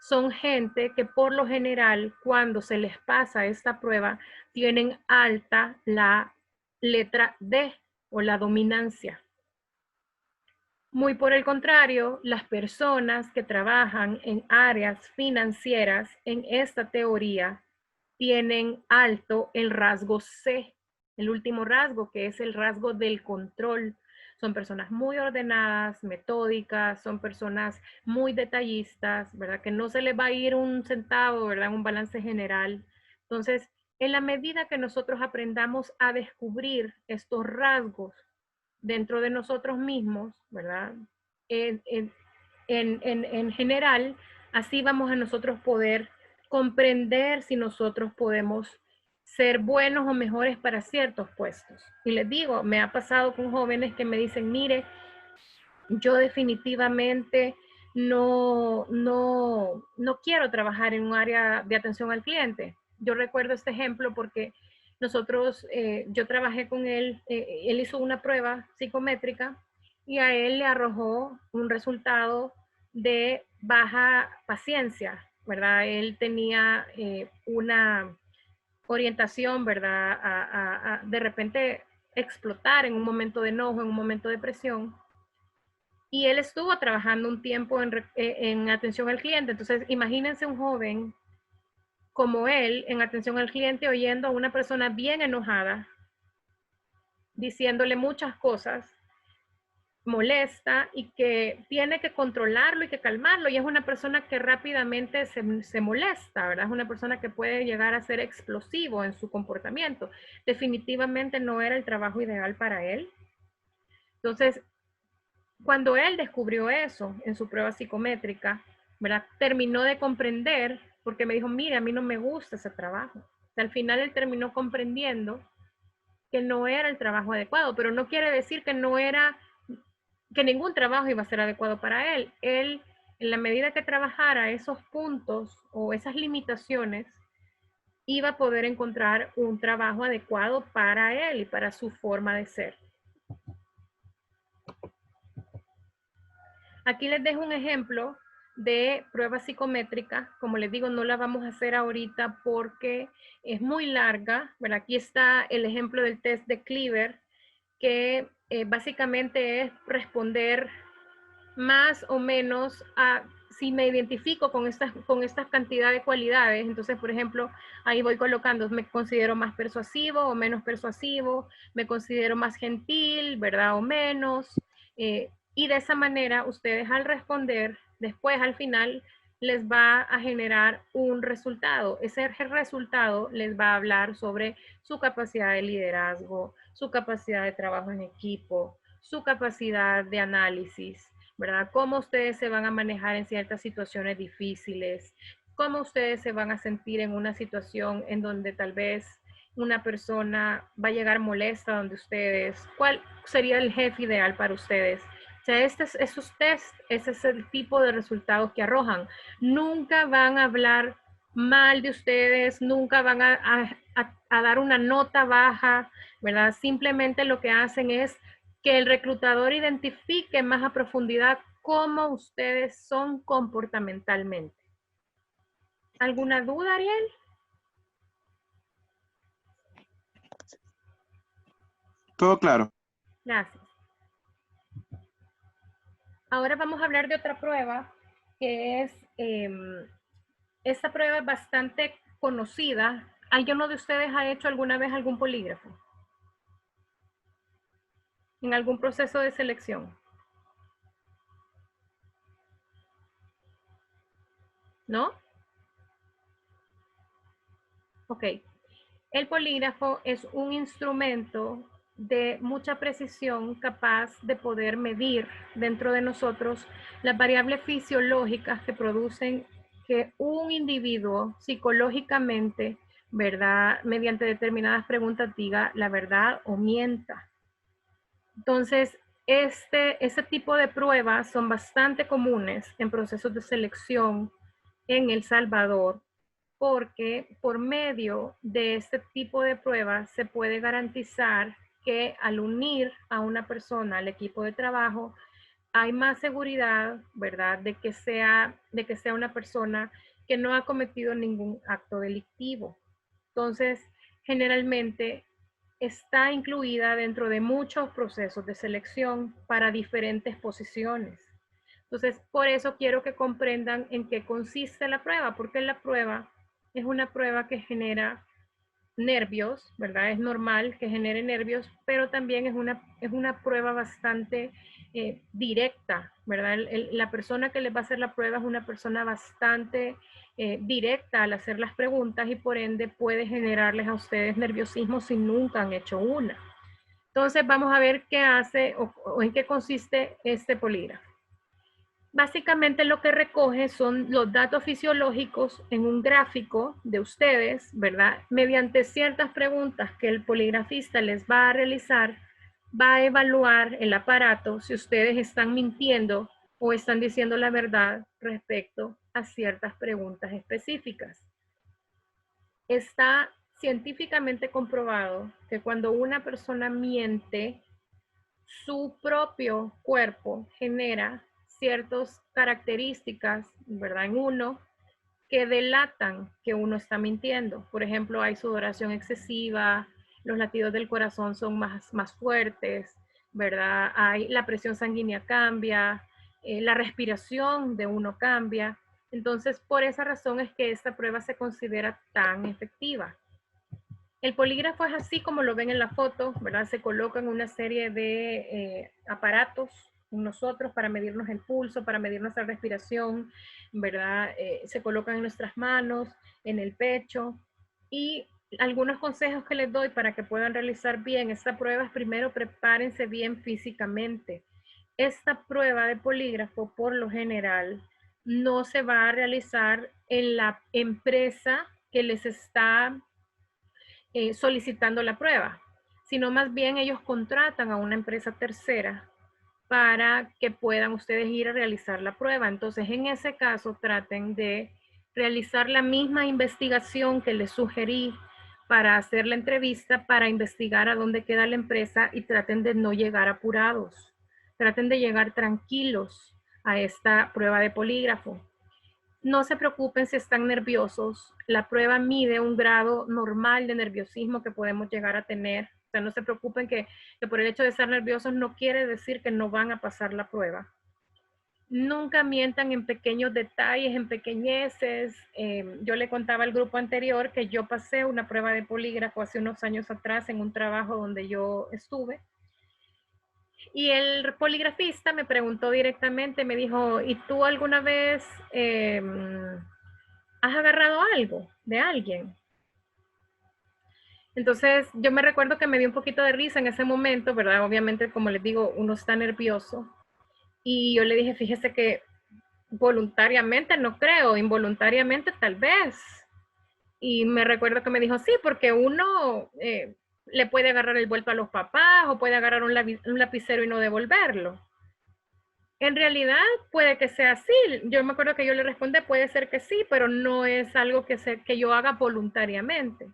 son gente que por lo general, cuando se les pasa esta prueba, tienen alta la letra D o la dominancia. Muy por el contrario, las personas que trabajan en áreas financieras en esta teoría tienen alto el rasgo C, el último rasgo, que es el rasgo del control. Son personas muy ordenadas, metódicas, son personas muy detallistas, ¿verdad? Que no se les va a ir un centavo, ¿verdad? Un balance general. Entonces, en la medida que nosotros aprendamos a descubrir estos rasgos dentro de nosotros mismos, ¿verdad? En general, así vamos a nosotros poder comprender si nosotros podemos ser buenos o mejores para ciertos puestos. Y les digo, me ha pasado con jóvenes que me dicen, mire, yo definitivamente no quiero trabajar en un área de atención al cliente. Yo recuerdo este ejemplo porque nosotros, yo trabajé con él, él hizo una prueba psicométrica y a él le arrojó un resultado de baja paciencia, ¿verdad? Él tenía una orientación, ¿verdad? De repente explotar en un momento de enojo, en un momento de presión. Y él estuvo trabajando un tiempo en atención al cliente. Entonces, imagínense un joven como él en atención al cliente oyendo a una persona bien enojada, diciéndole muchas cosas, molesta y que tiene que controlarlo y que calmarlo. Y es una persona que rápidamente se molesta, ¿verdad? Es una persona que puede llegar a ser explosivo en su comportamiento. Definitivamente no era el trabajo ideal para él. Entonces, cuando él descubrió eso en su prueba psicométrica, ¿verdad? Terminó de comprender, porque me dijo, mire, a mí no me gusta ese trabajo. O sea, al final él terminó comprendiendo que no era el trabajo adecuado, pero no quiere decir que no era, que ningún trabajo iba a ser adecuado para él. Él, en la medida que trabajara esos puntos o esas limitaciones, iba a poder encontrar un trabajo adecuado para él y para su forma de ser. Aquí les dejo un ejemplo de prueba psicométrica. Como les digo, no la vamos a hacer ahorita porque es muy larga. Bueno, aquí está el ejemplo del test de Cleaver, que básicamente es responder más o menos a si me identifico con estas cantidad de cualidades. Entonces, por ejemplo, ahí voy colocando, me considero más persuasivo o menos persuasivo, me considero más gentil, ¿verdad? O menos. Y de esa manera, ustedes al responder, después al final, les va a generar un resultado. Ese resultado les va a hablar sobre su capacidad de liderazgo, su capacidad de trabajo en equipo, su capacidad de análisis, ¿verdad? Cómo ustedes se van a manejar en ciertas situaciones difíciles, cómo ustedes se van a sentir en una situación en donde tal vez una persona va a llegar molesta donde ustedes, cuál sería el jefe ideal para ustedes. O sea, esos test, ese es el tipo de resultados que arrojan. Nunca van a hablar mal de ustedes, nunca van a dar una nota baja, ¿verdad? Simplemente lo que hacen es que el reclutador identifique más a profundidad cómo ustedes son comportamentalmente. ¿Alguna duda, Ariel? Todo claro. Gracias. Ahora vamos a hablar de otra prueba que es, esta prueba es bastante conocida. ¿Alguno de ustedes ha hecho alguna vez algún polígrafo? ¿En algún proceso de selección? ¿No? Ok. El polígrafo es un instrumento de mucha precisión capaz de poder medir dentro de nosotros las variables fisiológicas que producen que un individuo psicológicamente, ¿verdad?, mediante determinadas preguntas diga la verdad o mienta. Entonces, ese tipo de pruebas son bastante comunes en procesos de selección en El Salvador, porque por medio de este tipo de pruebas se puede garantizar que al unir a una persona al equipo de trabajo, hay más seguridad, ¿verdad?, de que sea una persona que no ha cometido ningún acto delictivo. Entonces, generalmente está incluida dentro de muchos procesos de selección para diferentes posiciones. Entonces, por eso quiero que comprendan en qué consiste la prueba, porque la prueba es una prueba que genera nervios, ¿verdad? Es normal que genere nervios, pero también es una prueba bastante directa, ¿verdad? La persona que les va a hacer la prueba es una persona bastante directa al hacer las preguntas y por ende puede generarles a ustedes nerviosismo si nunca han hecho una. Entonces vamos a ver qué hace o en qué consiste este polígrafo. Básicamente lo que recoge son los datos fisiológicos en un gráfico de ustedes, ¿verdad? Mediante ciertas preguntas que el poligrafista les va a realizar, va a evaluar el aparato si ustedes están mintiendo o están diciendo la verdad respecto a ciertas preguntas específicas. Está científicamente comprobado que cuando una persona miente, su propio cuerpo genera ciertas características, ¿verdad?, en uno que delatan que uno está mintiendo. Por ejemplo, hay sudoración excesiva, los latidos del corazón son más fuertes, ¿verdad? La presión sanguínea cambia, la respiración de uno cambia. Entonces, por esa razón es que esta prueba se considera tan efectiva. El polígrafo es así como lo ven en la foto, ¿verdad? Se colocan una serie de aparatos en nosotros para medirnos el pulso, para medir nuestra respiración, ¿verdad? Se colocan en nuestras manos, en el pecho. Y algunos consejos que les doy para que puedan realizar bien esta prueba es: primero, prepárense bien físicamente. Esta prueba de polígrafo, por lo general, no se va a realizar en la empresa que les está solicitando la prueba, sino más bien ellos contratan a una empresa tercera para que puedan ustedes ir a realizar la prueba. Entonces, en ese caso, traten de realizar la misma investigación que les sugerí para hacer la entrevista, para investigar a dónde queda la empresa, y traten de no llegar apurados. Traten de llegar tranquilos a esta prueba de polígrafo. No se preocupen si están nerviosos. La prueba mide un grado normal de nerviosismo que podemos llegar a tener. O sea, no se preocupen que por el hecho de estar nerviosos no quiere decir que no van a pasar la prueba. Nunca mientan en pequeños detalles, en pequeñeces. Yo le contaba al grupo anterior que yo pasé una prueba de polígrafo hace unos años atrás en un trabajo donde yo estuve. Y el poligrafista me preguntó directamente, me dijo: ¿y tú alguna vez has agarrado algo de alguien? Entonces yo me recuerdo que me dio un poquito de risa en ese momento, ¿verdad? Obviamente, como les digo, uno está nervioso. Y yo le dije: fíjese que voluntariamente no creo, involuntariamente tal vez. Y me recuerdo que me dijo: sí, porque uno le puede agarrar el vuelto a los papás o puede agarrar un lapicero y no devolverlo. En realidad puede que sea así. Yo me acuerdo que yo le respondí: puede ser que sí, pero no es algo que yo haga voluntariamente.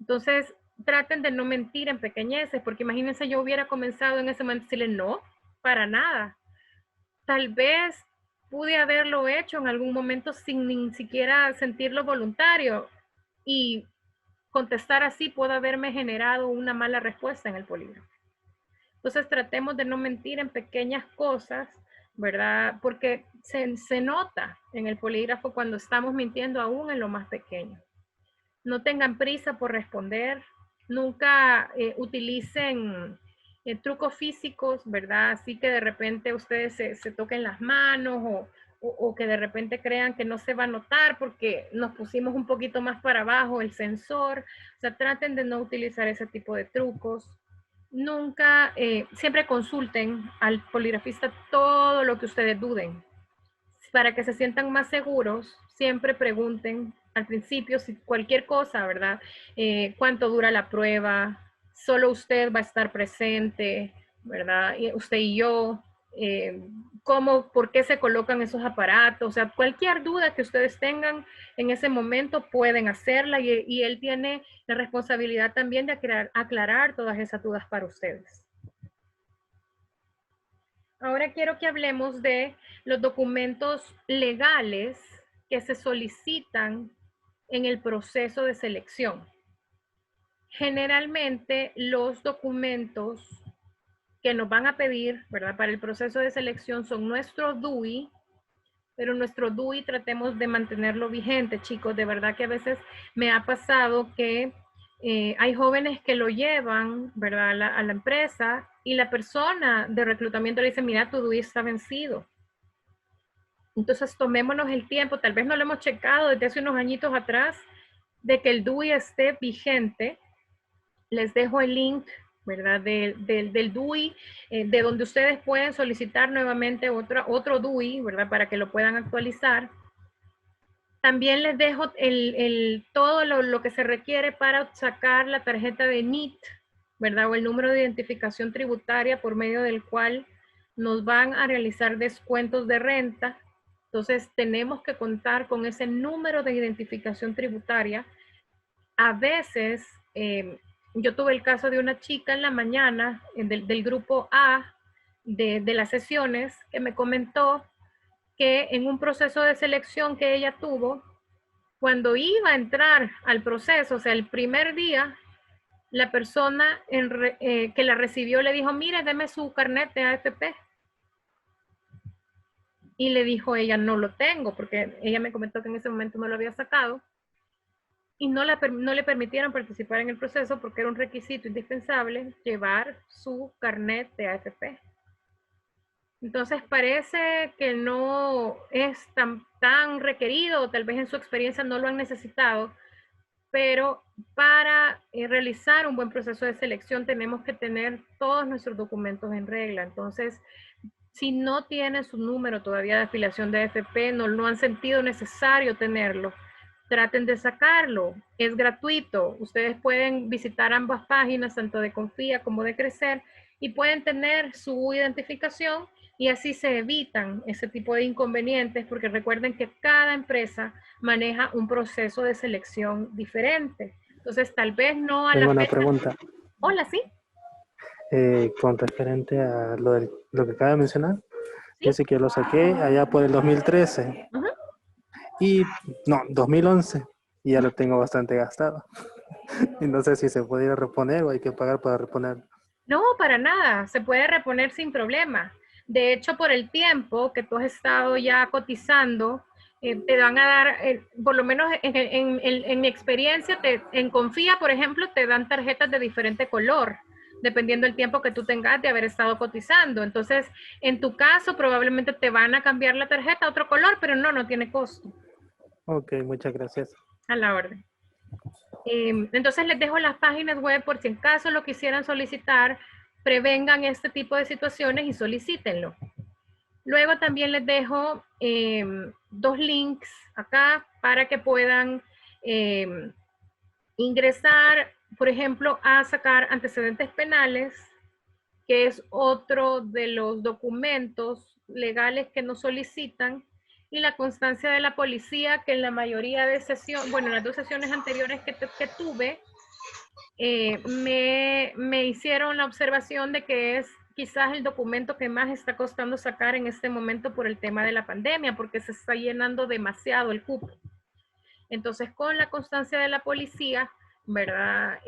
Entonces, traten de no mentir en pequeñeces, porque imagínense, yo hubiera comenzado en ese momento a decirle: no, para nada. Tal vez pude haberlo hecho en algún momento sin ni siquiera sentirlo voluntario, y contestar así puede haberme generado una mala respuesta en el polígrafo. Entonces, tratemos de no mentir en pequeñas cosas, ¿verdad? Porque se nota en el polígrafo cuando estamos mintiendo aún en lo más pequeño. No tengan prisa por responder. Nunca utilicen trucos físicos, ¿verdad? Así que de repente ustedes se toquen las manos o que de repente crean que no se va a notar porque nos pusimos un poquito más para abajo el sensor. O sea, traten de no utilizar ese tipo de trucos. Nunca, siempre consulten al poligrafista todo lo que ustedes duden. Para que se sientan más seguros, siempre pregunten al principio si cualquier cosa, ¿verdad? ¿Cuánto dura la prueba? Solo usted va a estar presente, ¿verdad? Y usted y yo. ¿Por qué se colocan esos aparatos? O sea, cualquier duda que ustedes tengan en ese momento pueden hacerla y él tiene la responsabilidad también de aclarar todas esas dudas para ustedes. Ahora quiero que hablemos de los documentos legales que se solicitan en el proceso de selección. Generalmente los documentos que nos van a pedir, ¿verdad? Para el proceso de selección son nuestro DUI, pero nuestro DUI tratemos de mantenerlo vigente, chicos. De verdad que a veces me ha pasado que hay jóvenes que lo llevan, ¿verdad? A la empresa y la persona de reclutamiento le dice, mira, tu DUI está vencido. Entonces tomémonos el tiempo, tal vez no lo hemos checado desde hace unos añitos atrás, de que el DUI esté vigente. Les dejo el link, ¿verdad? Del DUI, de donde ustedes pueden solicitar nuevamente otro DUI, ¿verdad? Para que lo puedan actualizar. También les dejo todo lo que se requiere para sacar la tarjeta de NIT, ¿verdad? O el número de identificación tributaria por medio del cual nos van a realizar descuentos de renta. Entonces, tenemos que contar con ese número de identificación tributaria. A veces, yo tuve el caso de una chica en la mañana del grupo A de las sesiones que me comentó que en un proceso de selección que ella tuvo, cuando iba a entrar al proceso, o sea, el primer día, la persona que la recibió le dijo, mire, deme su carnet de AFP. Y le dijo ella, no lo tengo, porque ella me comentó que en ese momento no lo había sacado. Y no le permitieron participar en el proceso porque era un requisito indispensable llevar su carnet de AFP. Entonces parece que no es tan requerido, o tal vez en su experiencia no lo han necesitado, pero para realizar un buen proceso de selección tenemos que tener todos nuestros documentos en regla. Entonces, si no tienen su número todavía de afiliación de AFP, no han sentido necesario tenerlo, traten de sacarlo. Es gratuito. Ustedes pueden visitar ambas páginas, tanto de Confía como de Crecer, y pueden tener su identificación y así se evitan ese tipo de inconvenientes, porque recuerden que cada empresa maneja un proceso de selección diferente. Entonces, tal vez no a Tengo la una fecha. pregunta. Hola, ¿sí? Con referente a lo que acaba de mencionar. ¿Sí? Yo sé que lo saqué allá por el 2013. Uh-huh. Y no, 2011. Y ya lo tengo bastante gastado. Y no sé si se puede reponer o hay que pagar para reponer. No, para nada. Se puede reponer sin problema. De hecho, por el tiempo que tú has estado ya cotizando, te van a dar, por lo menos en mi experiencia, en Confía, por ejemplo, te dan tarjetas de diferente color, dependiendo del tiempo que tú tengas de haber estado cotizando. Entonces, en tu caso, probablemente te van a cambiar la tarjeta a otro color, pero no tiene costo. Ok, muchas gracias. A la orden. Entonces les dejo las páginas web por si en caso lo quisieran solicitar, prevengan este tipo de situaciones y solicítenlo. Luego también les dejo 2 links acá para que puedan ingresar, por ejemplo, a sacar antecedentes penales, que es otro de los documentos legales que nos solicitan, y la constancia de la policía, que en la mayoría de sesiones, bueno, en las 2 sesiones anteriores que tuve, me hicieron la observación de que es quizás el documento que más está costando sacar en este momento por el tema de la pandemia, porque se está llenando demasiado el cupo. Entonces, con la constancia de la policía, ¿verdad?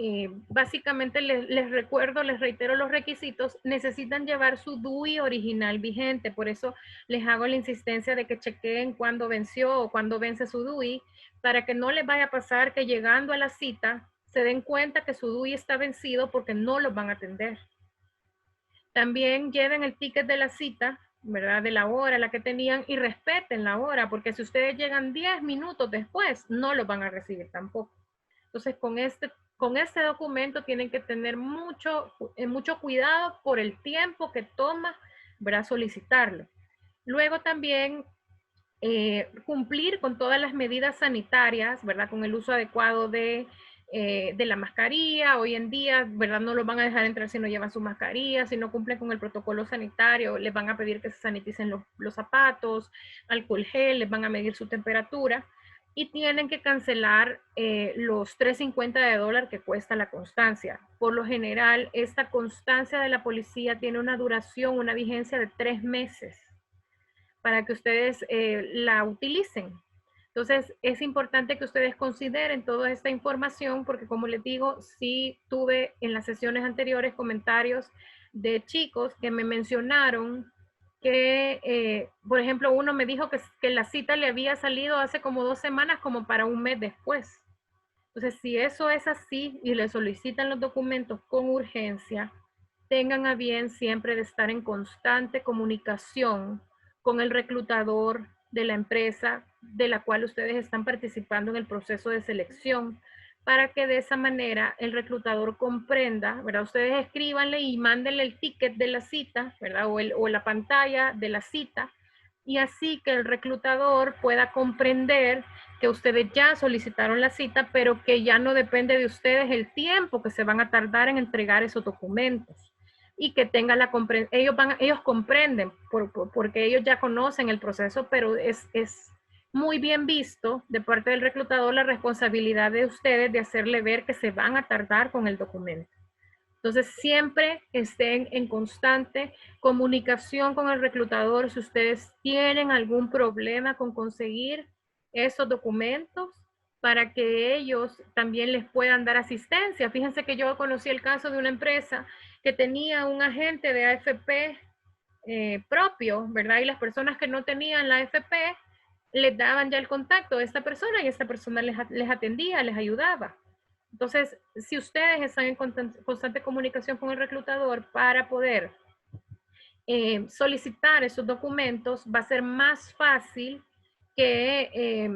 Básicamente les recuerdo, les reitero los requisitos, necesitan llevar su DUI original vigente, por eso les hago la insistencia de que chequeen cuándo venció o cuándo vence su DUI, para que no les vaya a pasar que llegando a la cita se den cuenta que su DUI está vencido porque no los van a atender. También lleven el ticket de la cita, ¿verdad? De la hora a la que tenían y respeten la hora, porque si ustedes llegan 10 minutos después, no los van a recibir tampoco. Entonces, con este documento tienen que tener mucho cuidado por el tiempo que toma, ¿verdad? Solicitarlo. Luego también cumplir con todas las medidas sanitarias, ¿verdad? Con el uso adecuado de la mascarilla. Hoy en día, ¿verdad? No los van a dejar entrar si no llevan su mascarilla, si no cumplen con el protocolo sanitario, les van a pedir que se saniticen los zapatos, alcohol gel, les van a medir su temperatura y tienen que cancelar los $3.50 de dólar que cuesta la constancia. Por lo general, esta constancia de la policía tiene una duración, una vigencia de 3 meses para que ustedes la utilicen. Entonces, es importante que ustedes consideren toda esta información porque, como les digo, sí tuve en las sesiones anteriores comentarios de chicos que me mencionaron que, por ejemplo, uno me dijo que la cita le había salido hace como 2 semanas, como para un mes después. Entonces, si eso es así y le solicitan los documentos con urgencia, tengan a bien siempre de estar en constante comunicación con el reclutador de la empresa de la cual ustedes están participando en el proceso de selección, para que de esa manera el reclutador comprenda, ¿verdad? Ustedes escríbanle y mándenle el ticket de la cita, ¿verdad? O la pantalla de la cita, y así que el reclutador pueda comprender que ustedes ya solicitaron la cita, pero que ya no depende de ustedes el tiempo que se van a tardar en entregar esos documentos. Y que tengan la comprensión, ellos comprenden, porque ellos ya conocen el proceso, pero es muy bien visto de parte del reclutador la responsabilidad de ustedes de hacerle ver que se van a tardar con el documento. Entonces, siempre estén en constante comunicación con el reclutador si ustedes tienen algún problema con conseguir esos documentos para que ellos también les puedan dar asistencia. Fíjense que yo conocí el caso de una empresa que tenía un agente de AFP propio, ¿verdad? Y las personas que no tenían la AFP les daban ya el contacto de esta persona y esta persona les atendía, les ayudaba. Entonces, si ustedes están en constante comunicación con el reclutador para poder solicitar esos documentos, va a ser más fácil que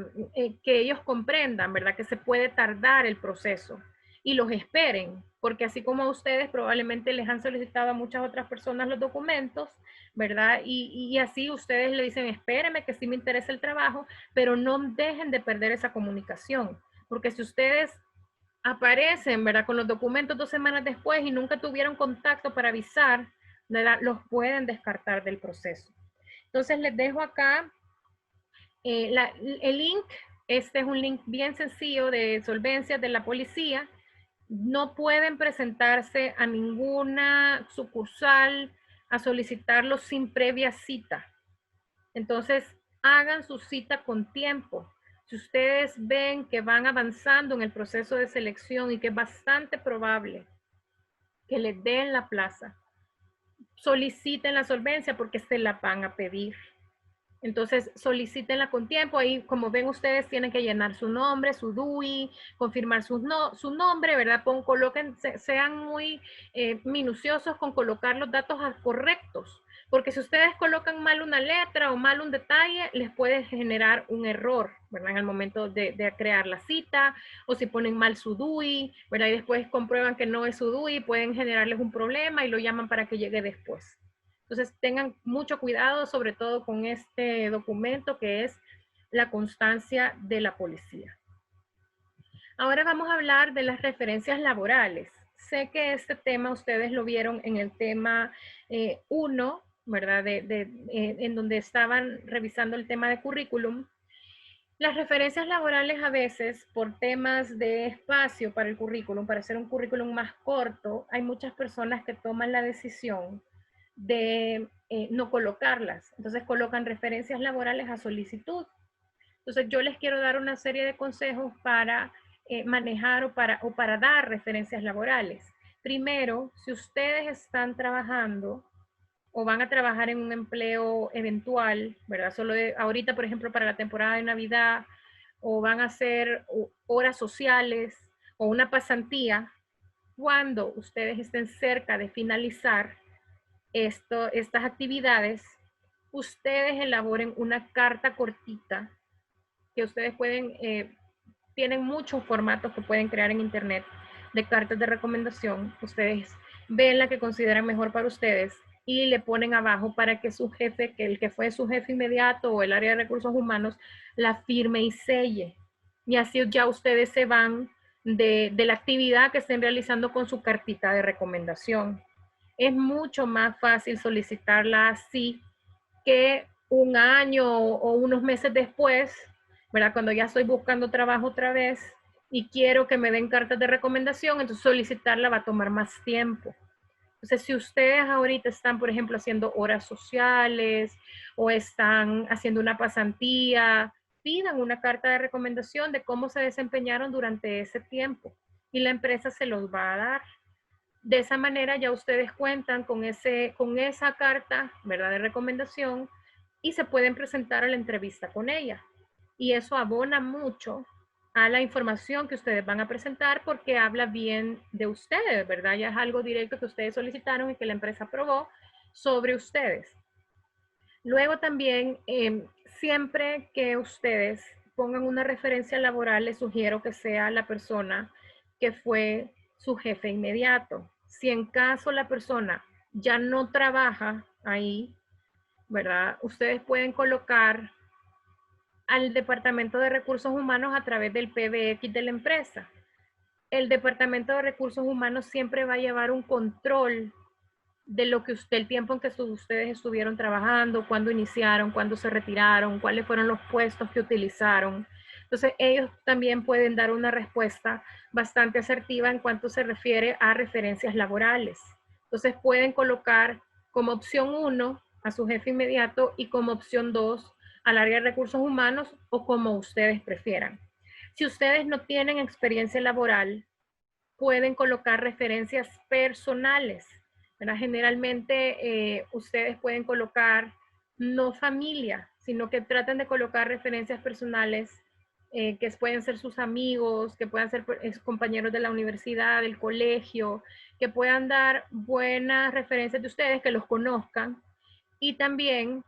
ellos comprendan, ¿verdad? Que se puede tardar el proceso y los esperen, porque así como a ustedes probablemente les han solicitado a muchas otras personas los documentos, ¿verdad? Y así ustedes le dicen, espérenme que sí me interesa el trabajo, pero no dejen de perder esa comunicación, porque si ustedes aparecen, ¿verdad? Con los documentos 2 semanas después y nunca tuvieron contacto para avisar, ¿verdad? Los pueden descartar del proceso. Entonces les dejo acá el link. Este es un link bien sencillo de solvencias de la policía. No pueden presentarse a ninguna sucursal a solicitarlo sin previa cita. Entonces, hagan su cita con tiempo. Si ustedes ven que van avanzando en el proceso de selección y que es bastante probable que les den la plaza, soliciten la solvencia porque se la van a pedir. Entonces, solicítenla con tiempo. Ahí, como ven ustedes, tienen que llenar su nombre, su DUI, confirmar su nombre, ¿verdad? Sean muy minuciosos con colocar los datos correctos. Porque si ustedes colocan mal una letra o mal un detalle, les puede generar un error, ¿verdad? En el momento de crear la cita, o si ponen mal su DUI, ¿verdad? Y después comprueban que no es su DUI, pueden generarles un problema y lo llaman para que llegue después. Entonces, tengan mucho cuidado, sobre todo con este documento que es la constancia de la policía. Ahora vamos a hablar de las referencias laborales. Sé que este tema ustedes lo vieron en el tema 1, ¿verdad? En donde estaban revisando el tema de currículum. Las referencias laborales a veces, por temas de espacio para el currículum, para hacer un currículum más corto, hay muchas personas que toman la decisión de no colocarlas. Entonces colocan referencias laborales a solicitud. Entonces yo les quiero dar una serie de consejos para manejar o para dar referencias laborales. Primero, si ustedes están trabajando o van a trabajar en un empleo eventual, ¿verdad? Solo ahorita, por ejemplo, para la temporada de Navidad, o van a hacer horas sociales o una pasantía, cuando ustedes estén cerca de finalizar estas actividades, ustedes elaboren una carta cortita que ustedes pueden, tienen muchos formatos que pueden crear en internet de cartas de recomendación. Ustedes ven la que consideran mejor para ustedes y le ponen abajo para que su jefe, que el que fue su jefe inmediato o el área de recursos humanos, la firme y selle. Y así ya ustedes se van de la actividad que estén realizando con su cartita de recomendación. Es mucho más fácil solicitarla así que un año o unos meses después, ¿verdad? Cuando ya estoy buscando trabajo otra vez y quiero que me den cartas de recomendación, entonces solicitarla va a tomar más tiempo. Entonces, si ustedes ahorita están, por ejemplo, haciendo horas sociales o están haciendo una pasantía, pidan una carta de recomendación de cómo se desempeñaron durante ese tiempo y la empresa se los va a dar. De esa manera ya ustedes cuentan con esa carta, ¿verdad?, de recomendación y se pueden presentar a la entrevista con ella. Y eso abona mucho a la información que ustedes van a presentar porque habla bien de ustedes, ¿verdad? Ya es algo directo que ustedes solicitaron y que la empresa aprobó sobre ustedes. Luego también, siempre que ustedes pongan una referencia laboral, les sugiero que sea la persona que fue su jefe inmediato. Si en caso la persona ya no trabaja ahí, ¿verdad? Ustedes pueden colocar al Departamento de Recursos Humanos a través del PBX de la empresa. El Departamento de Recursos Humanos siempre va a llevar un control de lo que usted, el tiempo en que ustedes estuvieron trabajando, cuándo iniciaron, cuándo se retiraron, cuáles fueron los puestos que utilizaron. Entonces, ellos también pueden dar una respuesta bastante asertiva en cuanto se refiere a referencias laborales. Entonces, pueden colocar como opción 1 a su jefe inmediato y como opción 2 al área de recursos humanos o como ustedes prefieran. Si ustedes no tienen experiencia laboral, pueden colocar referencias personales, ¿verdad? Generalmente ustedes pueden colocar no familia, sino que traten de colocar referencias personales que pueden ser sus amigos, que puedan ser compañeros de la universidad, del colegio, que puedan dar buenas referencias de ustedes, que los conozcan. Y también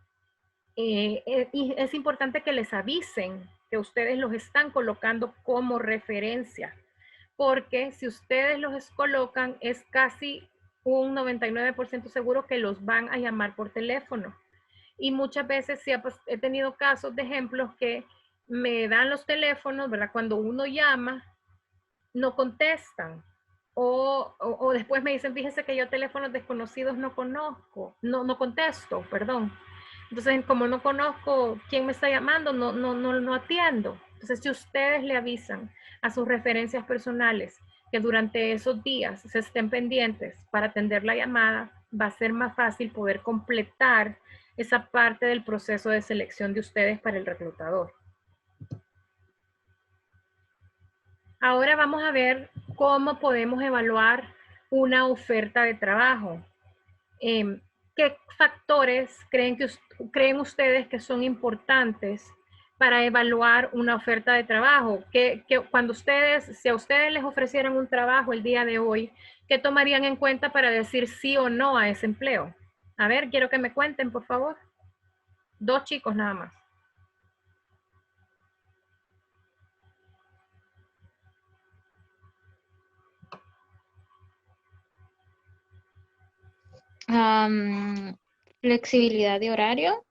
es importante que les avisen que ustedes los están colocando como referencia, porque si ustedes los colocan es casi un 99% seguro que los van a llamar por teléfono. Y muchas veces sí, pues, he tenido casos de ejemplos que me dan los teléfonos, ¿verdad? Cuando uno llama, no contestan. O después me dicen, fíjese que yo teléfonos desconocidos no conozco, no contesto, perdón. Entonces, como no conozco quién me está llamando, no atiendo. Entonces, si ustedes le avisan a sus referencias personales que durante esos días se estén pendientes para atender la llamada, va a ser más fácil poder completar esa parte del proceso de selección de ustedes para el reclutador. Ahora vamos a ver cómo podemos evaluar una oferta de trabajo. ¿Qué factores creen ustedes que son importantes para evaluar una oferta de trabajo? Cuando si a ustedes les ofrecieran un trabajo el día de hoy, ¿qué tomarían en cuenta para decir sí o no a ese empleo? A ver, quiero que me cuenten, por favor. 2 chicos nada más. Flexibilidad de horario.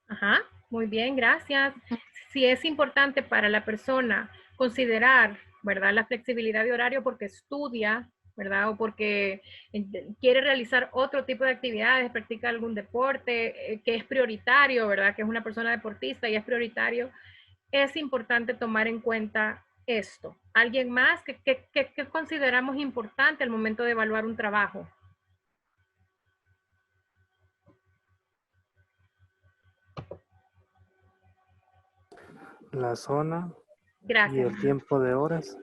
Ajá, muy bien, gracias. Si es importante para la persona considerar, ¿verdad?, la flexibilidad de horario porque estudia, ¿verdad?, o porque quiere realizar otro tipo de actividades, practica algún deporte que es prioritario, ¿verdad?, que es una persona deportista y es prioritario, es importante tomar en cuenta esto. ¿Alguien más? ¿Qué consideramos importante al momento de evaluar un trabajo? La zona y Gracias. el tiempo de horas.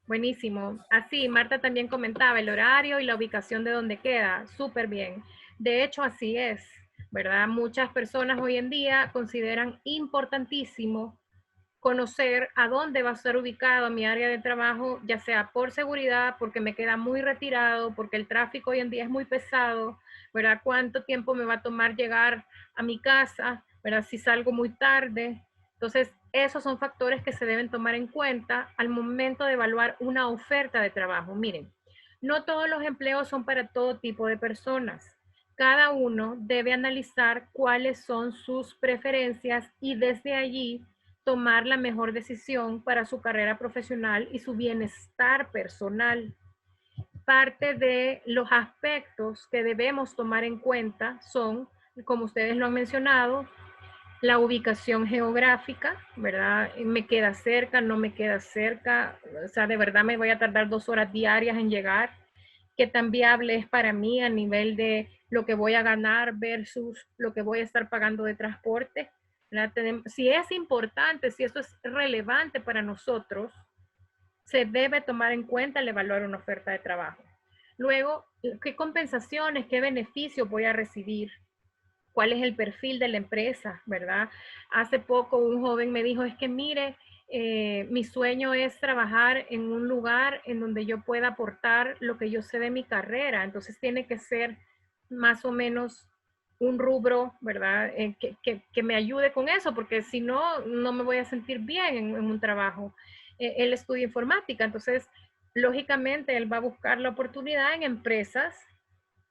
Buenísimo. Así, Marta también comentaba el horario y la ubicación de donde queda. Súper bien. De hecho, así es, ¿verdad? Muchas personas hoy en día consideran importantísimo conocer a dónde va a estar ubicado mi área de trabajo, ya sea por seguridad, porque me queda muy retirado, porque el tráfico hoy en día es muy pesado, ¿verdad? ¿Cuánto tiempo me va a tomar llegar a mi casa, ¿verdad? Si salgo muy tarde. Entonces, esos son factores que se deben tomar en cuenta al momento de evaluar una oferta de trabajo. Miren, no todos los empleos son para todo tipo de personas. Cada uno debe analizar cuáles son sus preferencias y desde allí tomar la mejor decisión para su carrera profesional y su bienestar personal. Parte de los aspectos que debemos tomar en cuenta son, como ustedes lo han mencionado, la ubicación geográfica, ¿verdad? ¿Me queda cerca? ¿No me queda cerca? O sea, de verdad me voy a tardar 2 horas diarias en llegar. ¿Qué tan viable es para mí a nivel de lo que voy a ganar versus lo que voy a estar pagando de transporte? Si es importante, si eso es relevante para nosotros, se debe tomar en cuenta al evaluar una oferta de trabajo. Luego, ¿qué compensaciones, qué beneficios voy a recibir? ¿Cuál es el perfil de la empresa, verdad? Hace poco un joven me dijo, es que mire, mi sueño es trabajar en un lugar en donde yo pueda aportar lo que yo sé de mi carrera. Entonces tiene que ser más o menos un rubro, ¿verdad? Que me ayude con eso, porque si no, no me voy a sentir bien en un trabajo. Él estudia informática, entonces, lógicamente, él va a buscar la oportunidad en empresas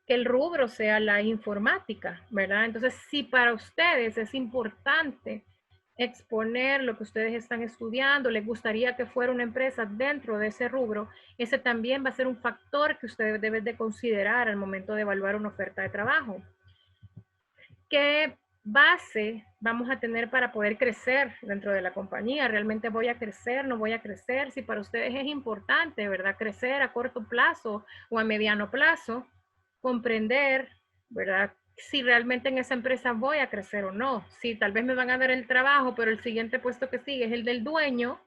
que el rubro sea la informática, ¿verdad? Entonces, si para ustedes es importante exponer lo que ustedes están estudiando, les gustaría que fuera una empresa dentro de ese rubro, ese también va a ser un factor que ustedes deben de considerar al momento de evaluar una oferta de trabajo. ¿Qué base vamos a tener para poder crecer dentro de la compañía? ¿Realmente voy a crecer? ¿No voy a crecer? Si para ustedes es importante, ¿verdad? Crecer a corto plazo o a mediano plazo, comprender, ¿verdad? Si realmente en esa empresa voy a crecer o no. Si tal vez me van a dar el trabajo, pero el siguiente puesto que sigue es el del dueño,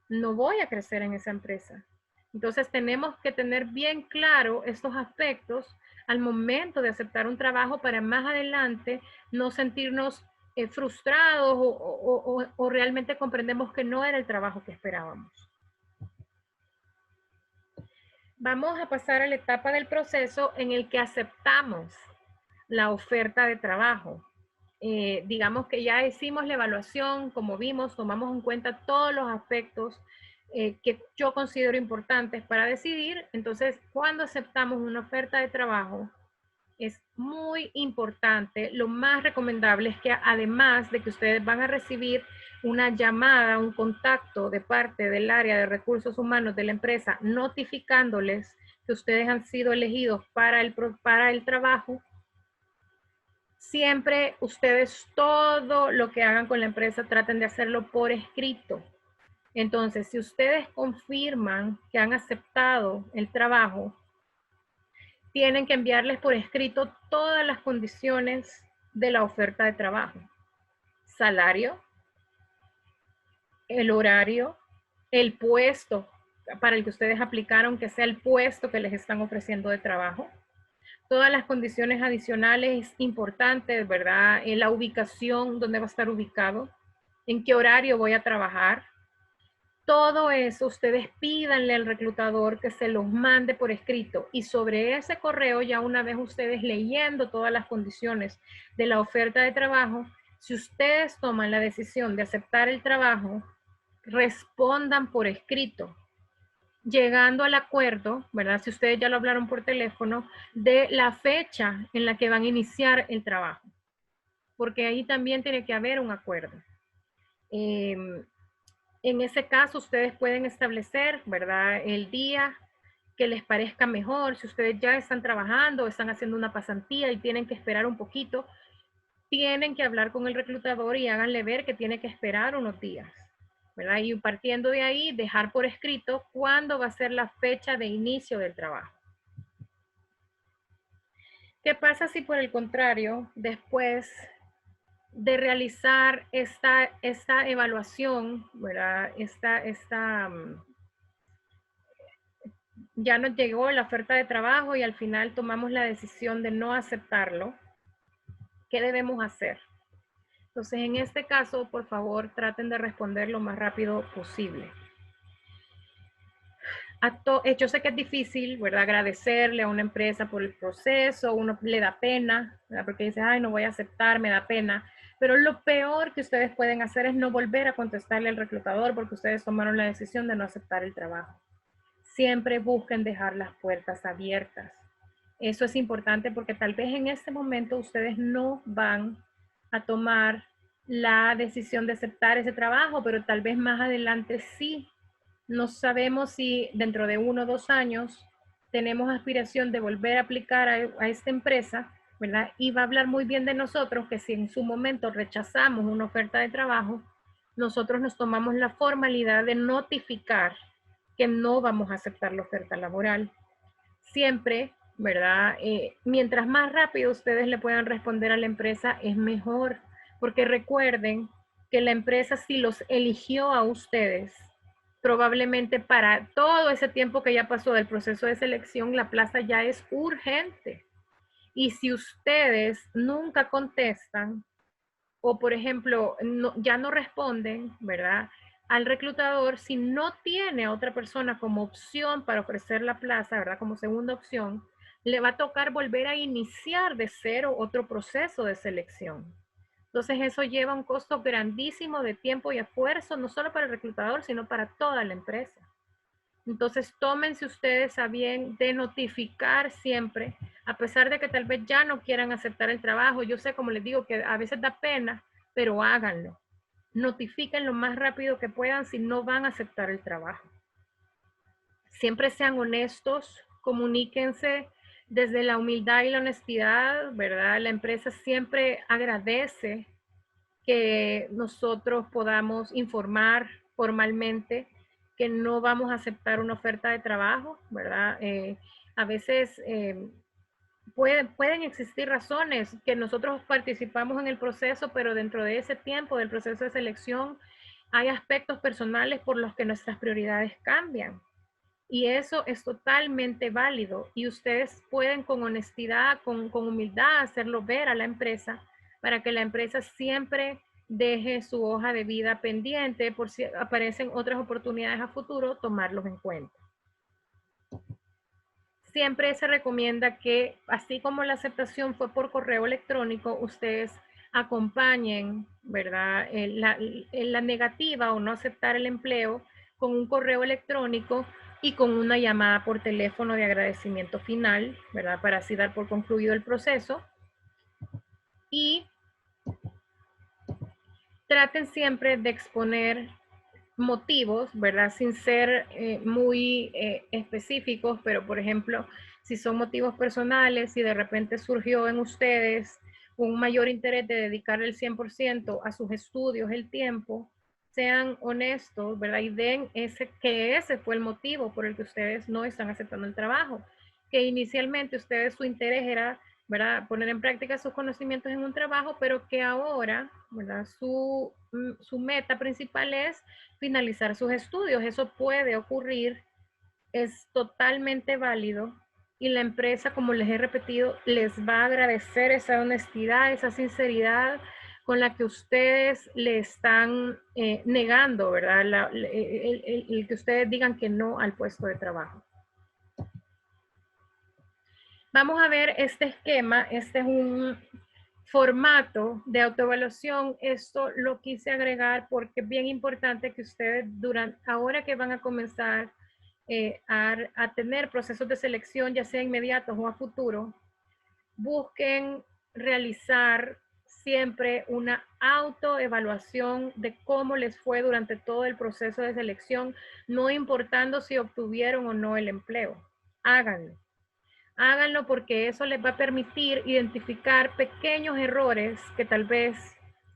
no voy a crecer en esa empresa. Entonces tenemos que tener bien claro estos aspectos al momento de aceptar un trabajo para más adelante no sentirnos frustrados o realmente comprendemos que no era el trabajo que esperábamos. Vamos a pasar a la etapa del proceso en el que aceptamos la oferta de trabajo. Digamos que ya hicimos la evaluación, como vimos, tomamos en cuenta todos los aspectos que yo considero importantes para decidir. Entonces, cuando aceptamos una oferta de trabajo, es muy importante, lo más recomendable es que además de que ustedes van a recibir una llamada, un contacto de parte del área de recursos humanos de la empresa notificándoles que ustedes han sido elegidos para el trabajo, siempre ustedes todo lo que hagan con la empresa traten de hacerlo por escrito. Entonces, si ustedes confirman que han aceptado el trabajo, tienen que enviarles por escrito todas las condiciones de la oferta de trabajo. Salario, el horario, el puesto para el que ustedes aplicaron, que sea el puesto que les están ofreciendo de trabajo. Todas las condiciones adicionales importantes, ¿verdad? La ubicación, dónde va a estar ubicado, en qué horario voy a trabajar. Todo eso ustedes pídanle al reclutador que se los mande por escrito y sobre ese correo ya una vez ustedes leyendo todas las condiciones de la oferta de trabajo, si ustedes toman la decisión de aceptar el trabajo, respondan por escrito, llegando al acuerdo, ¿verdad? Si ustedes ya lo hablaron por teléfono, de la fecha en la que van a iniciar el trabajo, porque ahí también tiene que haber un acuerdo. En ese caso, ustedes pueden establecer, ¿verdad? El día que les parezca mejor. Si ustedes ya están trabajando, están haciendo una pasantía y tienen que esperar un poquito, tienen que hablar con el reclutador y háganle ver que tiene que esperar unos días, ¿verdad? Y partiendo de ahí, dejar por escrito cuándo va a ser la fecha de inicio del trabajo. ¿Qué pasa si por el contrario, después de realizar esta evaluación, ¿verdad? Ya nos llegó la oferta de trabajo y al final tomamos la decisión de no aceptarlo? ¿Qué debemos hacer? Entonces, en este caso, por favor, traten de responder lo más rápido posible. Yo sé que es difícil, ¿verdad? Agradecerle a una empresa por el proceso, uno le da pena, ¿verdad? Porque dice, ay, no voy a aceptar, me da pena. Pero lo peor que ustedes pueden hacer es no volver a contestarle al reclutador porque ustedes tomaron la decisión de no aceptar el trabajo. Siempre busquen dejar las puertas abiertas. Eso es importante porque tal vez en este momento ustedes no van a tomar la decisión de aceptar ese trabajo, pero tal vez más adelante sí. No sabemos si dentro de 1 o 2 años tenemos aspiración de volver a aplicar a esta empresa, ¿verdad? Y va a hablar muy bien de nosotros que si en su momento rechazamos una oferta de trabajo, nosotros nos tomamos la formalidad de notificar que no vamos a aceptar la oferta laboral. Siempre, ¿verdad? Mientras más rápido ustedes le puedan responder a la empresa, es mejor, porque recuerden que la empresa si los eligió a ustedes, probablemente para todo ese tiempo que ya pasó del proceso de selección, la plaza ya es urgente. Y si ustedes nunca contestan, o por ejemplo, ya no responden, ¿verdad? Al reclutador, si no tiene a otra persona como opción para ofrecer la plaza, ¿verdad? Como segunda opción, le va a tocar volver a iniciar de cero otro proceso de selección. Entonces eso lleva un costo grandísimo de tiempo y esfuerzo, no solo para el reclutador, sino para toda la empresa. Entonces tómense ustedes a bien de notificar siempre, a pesar de que tal vez ya no quieran aceptar el trabajo. Yo sé, como les digo, que a veces da pena, pero háganlo. Notifiquen lo más rápido que puedan si no van a aceptar el trabajo. Siempre sean honestos, comuníquense desde la humildad y la honestidad, ¿verdad? La empresa siempre agradece que nosotros podamos informar formalmente que no vamos a aceptar una oferta de trabajo, ¿verdad? A veces pueden existir razones que nosotros participamos en el proceso, pero dentro de ese tiempo del proceso de selección hay aspectos personales por los que nuestras prioridades cambian. Y eso es totalmente válido y ustedes pueden con honestidad, con humildad hacerlo ver a la empresa para que la empresa siempre deje su hoja de vida pendiente por si aparecen otras oportunidades a futuro, tomarlos en cuenta. Siempre se recomienda que, así como la aceptación fue por correo electrónico, ustedes acompañen, ¿verdad? La negativa o no aceptar el empleo con un correo electrónico y con una llamada por teléfono de agradecimiento final, ¿verdad? Para así dar por concluido el proceso. Y traten siempre de exponer motivos, ¿verdad? Sin ser muy específicos, pero por ejemplo, si son motivos personales, si de repente surgió en ustedes un mayor interés de dedicar el 100% a sus estudios, el tiempo, sean honestos, ¿verdad? Y den que ese fue el motivo por el que ustedes no están aceptando el trabajo. Que inicialmente ustedes su interés era, ¿verdad? Poner en práctica sus conocimientos en un trabajo, pero que ahora, ¿verdad? Su meta principal es finalizar sus estudios. Eso puede ocurrir, es totalmente válido y la empresa, como les he repetido, les va a agradecer esa honestidad, esa sinceridad con la que ustedes le están negando, ¿verdad? El que ustedes digan que no al puesto de trabajo. Vamos a ver este esquema. Este es un formato de autoevaluación. Esto lo quise agregar porque es bien importante que ustedes ahora que van a comenzar a tener procesos de selección, ya sea inmediatos o a futuro, busquen realizar siempre una autoevaluación de cómo les fue durante todo el proceso de selección, no importando si obtuvieron o no el empleo. Háganlo. Háganlo porque eso les va a permitir identificar pequeños errores que tal vez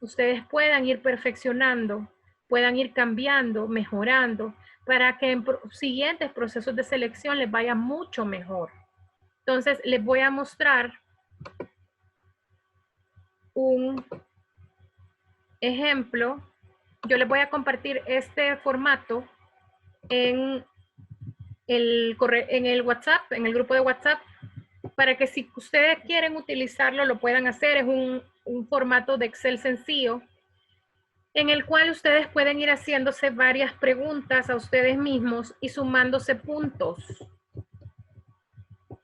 ustedes puedan ir perfeccionando, puedan ir cambiando, mejorando, para que en siguientes procesos de selección les vaya mucho mejor. Entonces, les voy a mostrar un ejemplo. Yo les voy a compartir este formato en el WhatsApp, en el grupo de WhatsApp, para que si ustedes quieren utilizarlo, lo puedan hacer. Es un formato de Excel sencillo en el cual ustedes pueden ir haciéndose varias preguntas a ustedes mismos y sumándose puntos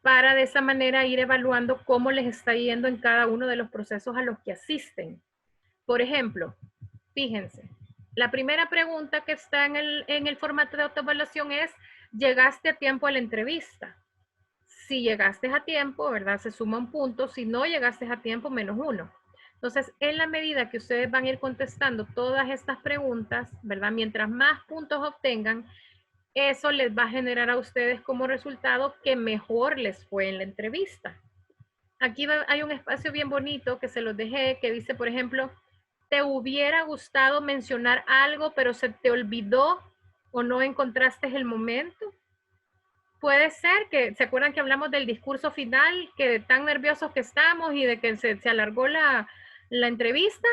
para de esa manera ir evaluando cómo les está yendo en cada uno de los procesos a los que asisten. Por ejemplo, fíjense, la primera pregunta que está en el formato de autoevaluación es, ¿llegaste a tiempo a la entrevista? Si llegaste a tiempo, ¿verdad? Se suma un punto. Si no llegaste a tiempo, -1. Entonces, en la medida que ustedes van a ir contestando todas estas preguntas, ¿verdad? Mientras más puntos obtengan, eso les va a generar a ustedes como resultado que mejor les fue en la entrevista. Aquí hay un espacio bien bonito que se los dejé, que dice, por ejemplo, ¿te hubiera gustado mencionar algo, pero se te olvidó o no encontraste el momento? Puede ser que, ¿se acuerdan que hablamos del discurso final? Que de tan nerviosos que estamos y de que se alargó la entrevista,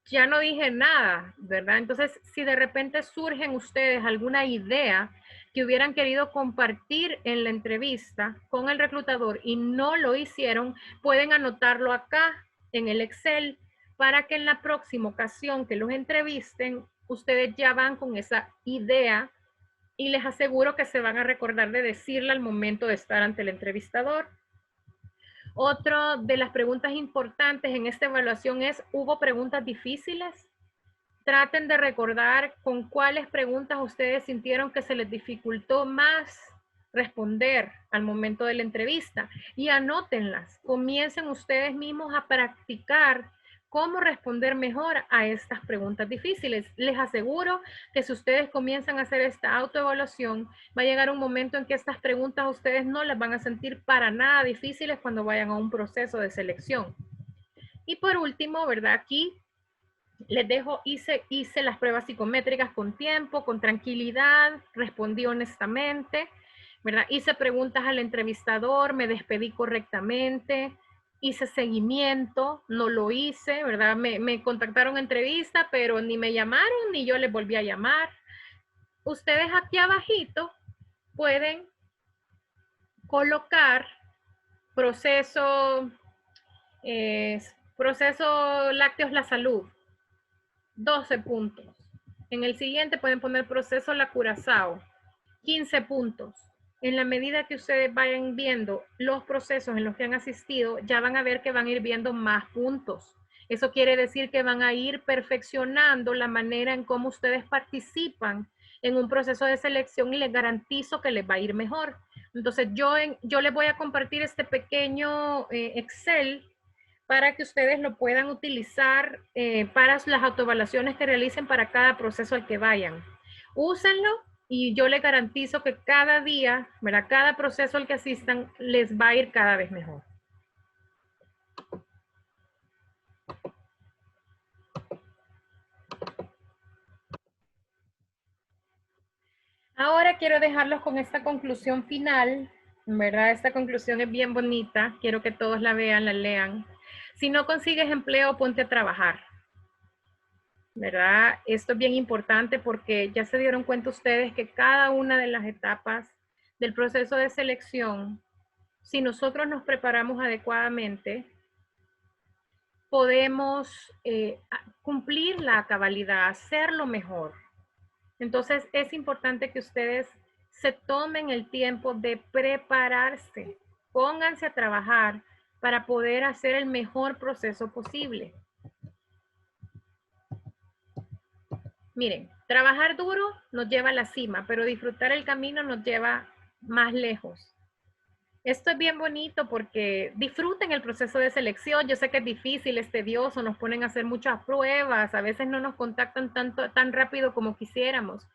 ya no dije nada, ¿verdad? Entonces, si de repente surgen ustedes alguna idea que hubieran querido compartir en la entrevista con el reclutador y no lo hicieron, pueden anotarlo acá en el Excel para que en la próxima ocasión que los entrevisten, ustedes ya van con esa idea y les aseguro que se van a recordar de decirla al momento de estar ante el entrevistador. Otra de las preguntas importantes en esta evaluación es, ¿hubo preguntas difíciles? Traten de recordar con cuáles preguntas ustedes sintieron que se les dificultó más responder al momento de la entrevista y anótenlas. Comiencen ustedes mismos a practicar cómo responder mejor a estas preguntas difíciles. Les aseguro que si ustedes comienzan a hacer esta autoevaluación, va a llegar un momento en que estas preguntas ustedes no las van a sentir para nada difíciles cuando vayan a un proceso de selección. Y por último, ¿verdad? Aquí les dejo, hice las pruebas psicométricas con tiempo, con tranquilidad, respondí honestamente, ¿verdad? Hice preguntas al entrevistador, me despedí correctamente, hice seguimiento, no lo hice, ¿verdad? Me contactaron entrevista, pero ni me llamaron ni yo les volví a llamar. Ustedes aquí abajito pueden colocar proceso Lácteos La Salud, 12 puntos. En el siguiente pueden poner proceso La Curazao, 15 puntos. En la medida que ustedes vayan viendo los procesos en los que han asistido, ya van a ver que van a ir viendo más puntos. Eso quiere decir que van a ir perfeccionando la manera en cómo ustedes participan en un proceso de selección y les garantizo que les va a ir mejor. Entonces, yo les voy a compartir este pequeño Excel para que ustedes lo puedan utilizar para las autoevaluaciones que realicen para cada proceso al que vayan. Úsenlo y yo les garantizo que cada día, ¿verdad? Cada proceso al que asistan les va a ir cada vez mejor. Ahora quiero dejarlos con esta conclusión final, ¿verdad? Esta conclusión es bien bonita, quiero que todos la vean, la lean. Si no consigues empleo, ponte a trabajar, ¿verdad? Esto es bien importante porque ya se dieron cuenta ustedes que cada una de las etapas del proceso de selección, si nosotros nos preparamos adecuadamente, podemos cumplir la cabalidad, hacerlo mejor. Entonces es importante que ustedes se tomen el tiempo de prepararse, pónganse a trabajar para poder hacer el mejor proceso posible. Miren, trabajar duro nos lleva a la cima, pero disfrutar el camino nos lleva más lejos. Esto es bien bonito porque disfruten el proceso de selección. Yo sé que es difícil, es tedioso, nos ponen a hacer muchas pruebas, a veces no nos contactan tan rápido como quisiéramos,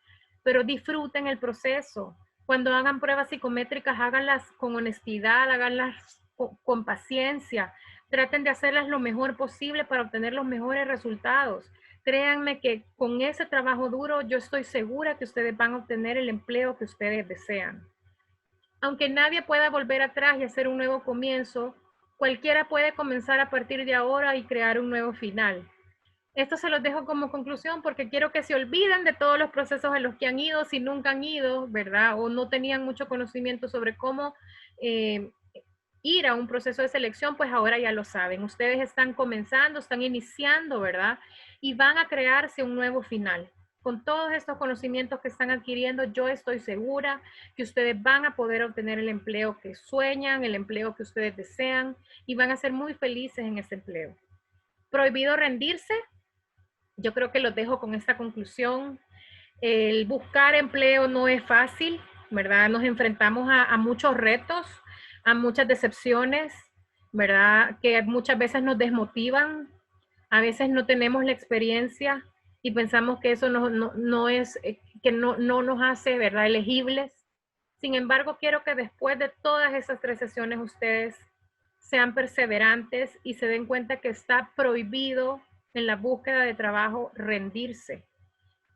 pero disfruten el proceso. Cuando hagan pruebas psicométricas, háganlas con honestidad, háganlas con paciencia, traten de hacerlas lo mejor posible para obtener los mejores resultados. Créanme que con ese trabajo duro, yo estoy segura que ustedes van a obtener el empleo que ustedes desean. Aunque nadie pueda volver atrás y hacer un nuevo comienzo, cualquiera puede comenzar a partir de ahora y crear un nuevo final. Esto se los dejo como conclusión porque quiero que se olviden de todos los procesos en los que han ido, si nunca han ido, ¿verdad? O no tenían mucho conocimiento sobre cómo ir a un proceso de selección, pues ahora ya lo saben. Ustedes están comenzando, están iniciando, ¿verdad? Y van a crearse un nuevo final. Con todos estos conocimientos que están adquiriendo, yo estoy segura que ustedes van a poder obtener el empleo que sueñan, el empleo que ustedes desean y van a ser muy felices en ese empleo. Prohibido rendirse. Yo creo que los dejo con esta conclusión. El buscar empleo no es fácil, ¿verdad? Nos enfrentamos a muchos retos, a muchas decepciones, ¿verdad? Que muchas veces nos desmotivan, a veces no tenemos la experiencia y pensamos que eso no es, que no nos hace, ¿verdad?, elegibles. Sin embargo, quiero que después de todas esas 3 sesiones ustedes sean perseverantes y se den cuenta que está prohibido en la búsqueda de trabajo rendirse.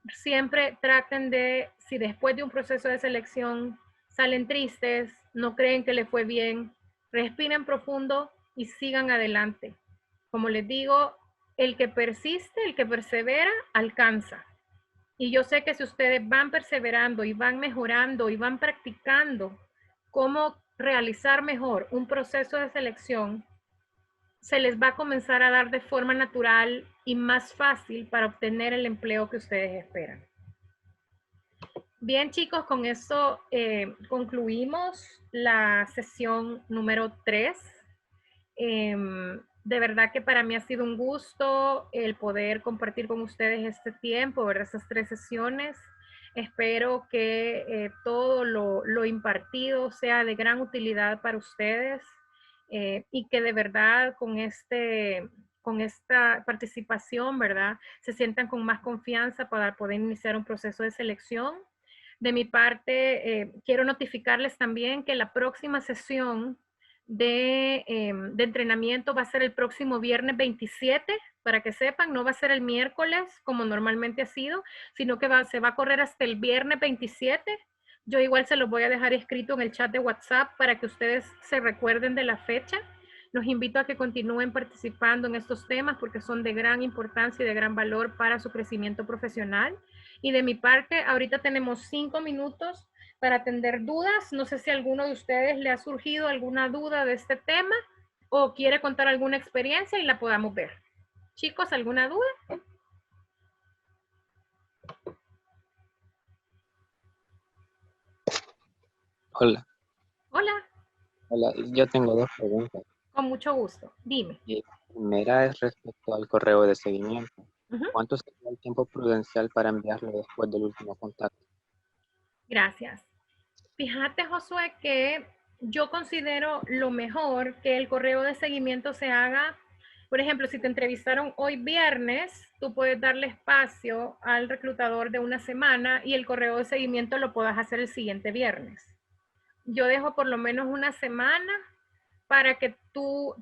Siempre traten de, si después de un proceso de selección salen tristes, no creen que les fue bien, respiren profundo y sigan adelante. Como les digo, el que persiste, el que persevera, alcanza. Y yo sé que si ustedes van perseverando y van mejorando y van practicando cómo realizar mejor un proceso de selección, se les va a comenzar a dar de forma natural y más fácil para obtener el empleo que ustedes esperan. Bien, chicos, con eso concluimos la sesión número 3. De verdad que para mí ha sido un gusto el poder compartir con ustedes este tiempo, ¿verdad? Estas 3 sesiones. Espero que todo lo impartido sea de gran utilidad para ustedes y que de verdad con esta participación, ¿verdad?, se sientan con más confianza para poder iniciar un proceso de selección. De mi parte, quiero notificarles también que la próxima sesión de entrenamiento va a ser el próximo viernes 27, para que sepan, no va a ser el miércoles como normalmente ha sido, sino que se va a correr hasta el viernes 27. Yo igual se los voy a dejar escrito en el chat de WhatsApp para que ustedes se recuerden de la fecha. Los invito a que continúen participando en estos temas porque son de gran importancia y de gran valor para su crecimiento profesional. Y de mi parte, ahorita tenemos 5 minutos para atender dudas. No sé si a alguno de ustedes le ha surgido alguna duda de este tema o quiere contar alguna experiencia y la podamos ver. Chicos, ¿alguna duda? Hola, Hola, hola. Yo tengo 2 preguntas. con mucho gusto. Dime. Y la primera es respecto al correo de seguimiento. Ujú. ¿Cuánto sería el tiempo prudencial para enviarlo después del último contacto? Gracias. Fíjate, Josué, que yo considero lo mejor que el correo de seguimiento se haga. Por ejemplo, si te entrevistaron hoy viernes, tú puedes darle espacio al reclutador de una semana y el correo de seguimiento lo puedas hacer el siguiente viernes. Yo dejo por lo menos una semana para que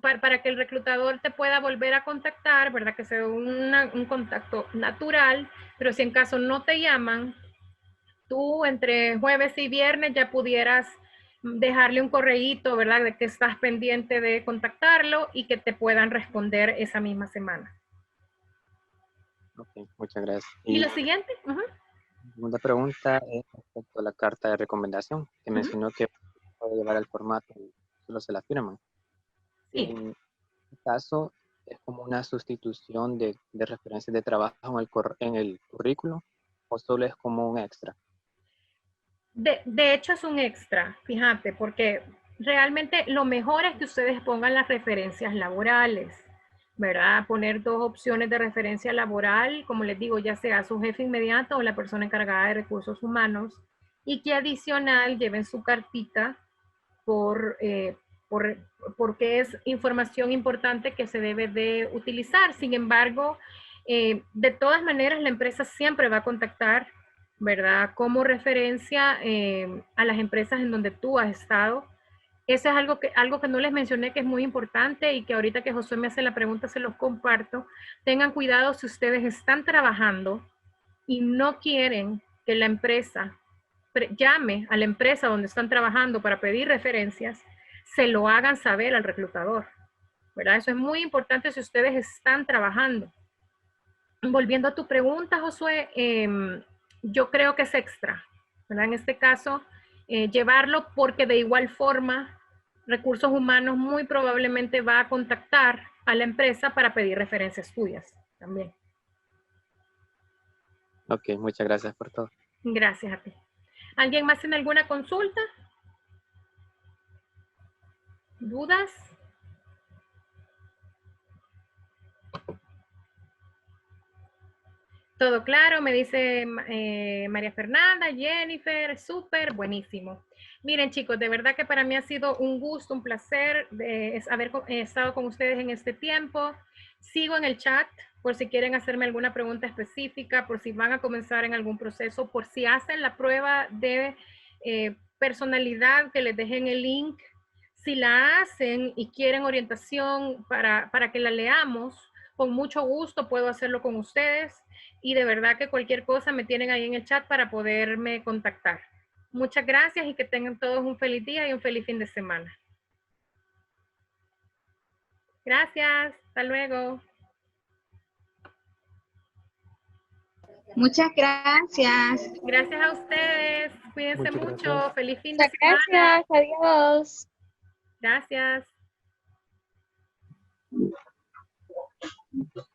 para que el reclutador te pueda volver a contactar, ¿verdad? Que sea un contacto natural, pero si en caso no te llaman, tú entre jueves y viernes ya pudieras dejarle un correíto, ¿verdad? De que estás pendiente de contactarlo y que te puedan responder esa misma semana. Ok, muchas gracias. ¿Y lo siguiente? La segunda pregunta es respecto a la carta de recomendación, que mencionó que puede llevar el formato y solo se la firman. Sí. En este caso, ¿es como una sustitución de referencias de trabajo en el currículo o solo es como un extra? De hecho es un extra, fíjate, porque realmente lo mejor es que ustedes pongan las referencias laborales, ¿verdad? Poner 2 opciones de referencia laboral, como les digo, ya sea su jefe inmediato o la persona encargada de recursos humanos, y que adicional lleven su cartita porque es información importante que se debe de utilizar. Sin embargo, de todas maneras, la empresa siempre va a contactar, ¿verdad?, como referencia a las empresas en donde tú has estado. Eso es algo que no les mencioné que es muy importante y que ahorita que Josué me hace la pregunta se los comparto. Tengan cuidado si ustedes están trabajando y no quieren que la empresa llame a la empresa donde están trabajando para pedir referencias, se lo hagan saber al reclutador, ¿verdad? Eso es muy importante si ustedes están trabajando. Volviendo a tu pregunta, Josué, yo creo que es extra, ¿verdad? En este caso, llevarlo porque de igual forma Recursos Humanos muy probablemente va a contactar a la empresa para pedir referencias tuyas también. Ok, muchas gracias por todo. Gracias a ti. ¿Alguien más tiene alguna consulta? ¿Dudas? Todo claro, me dice María Fernanda, Jennifer, súper, buenísimo. Miren chicos, de verdad que para mí ha sido un gusto, un placer haber estado con ustedes en este tiempo. Sigo en el chat por si quieren hacerme alguna pregunta específica, por si van a comenzar en algún proceso, por si hacen la prueba de personalidad, que les dejen el link. Si la hacen y quieren orientación para que la leamos, con mucho gusto puedo hacerlo con ustedes. Y de verdad que cualquier cosa me tienen ahí en el chat para poderme contactar. Muchas gracias y que tengan todos un feliz día y un feliz fin de semana. Gracias, hasta luego. Muchas gracias. Gracias a ustedes, cuídense Muchas mucho, gracias. feliz fin de Muchas semana. gracias. Adiós. Gracias.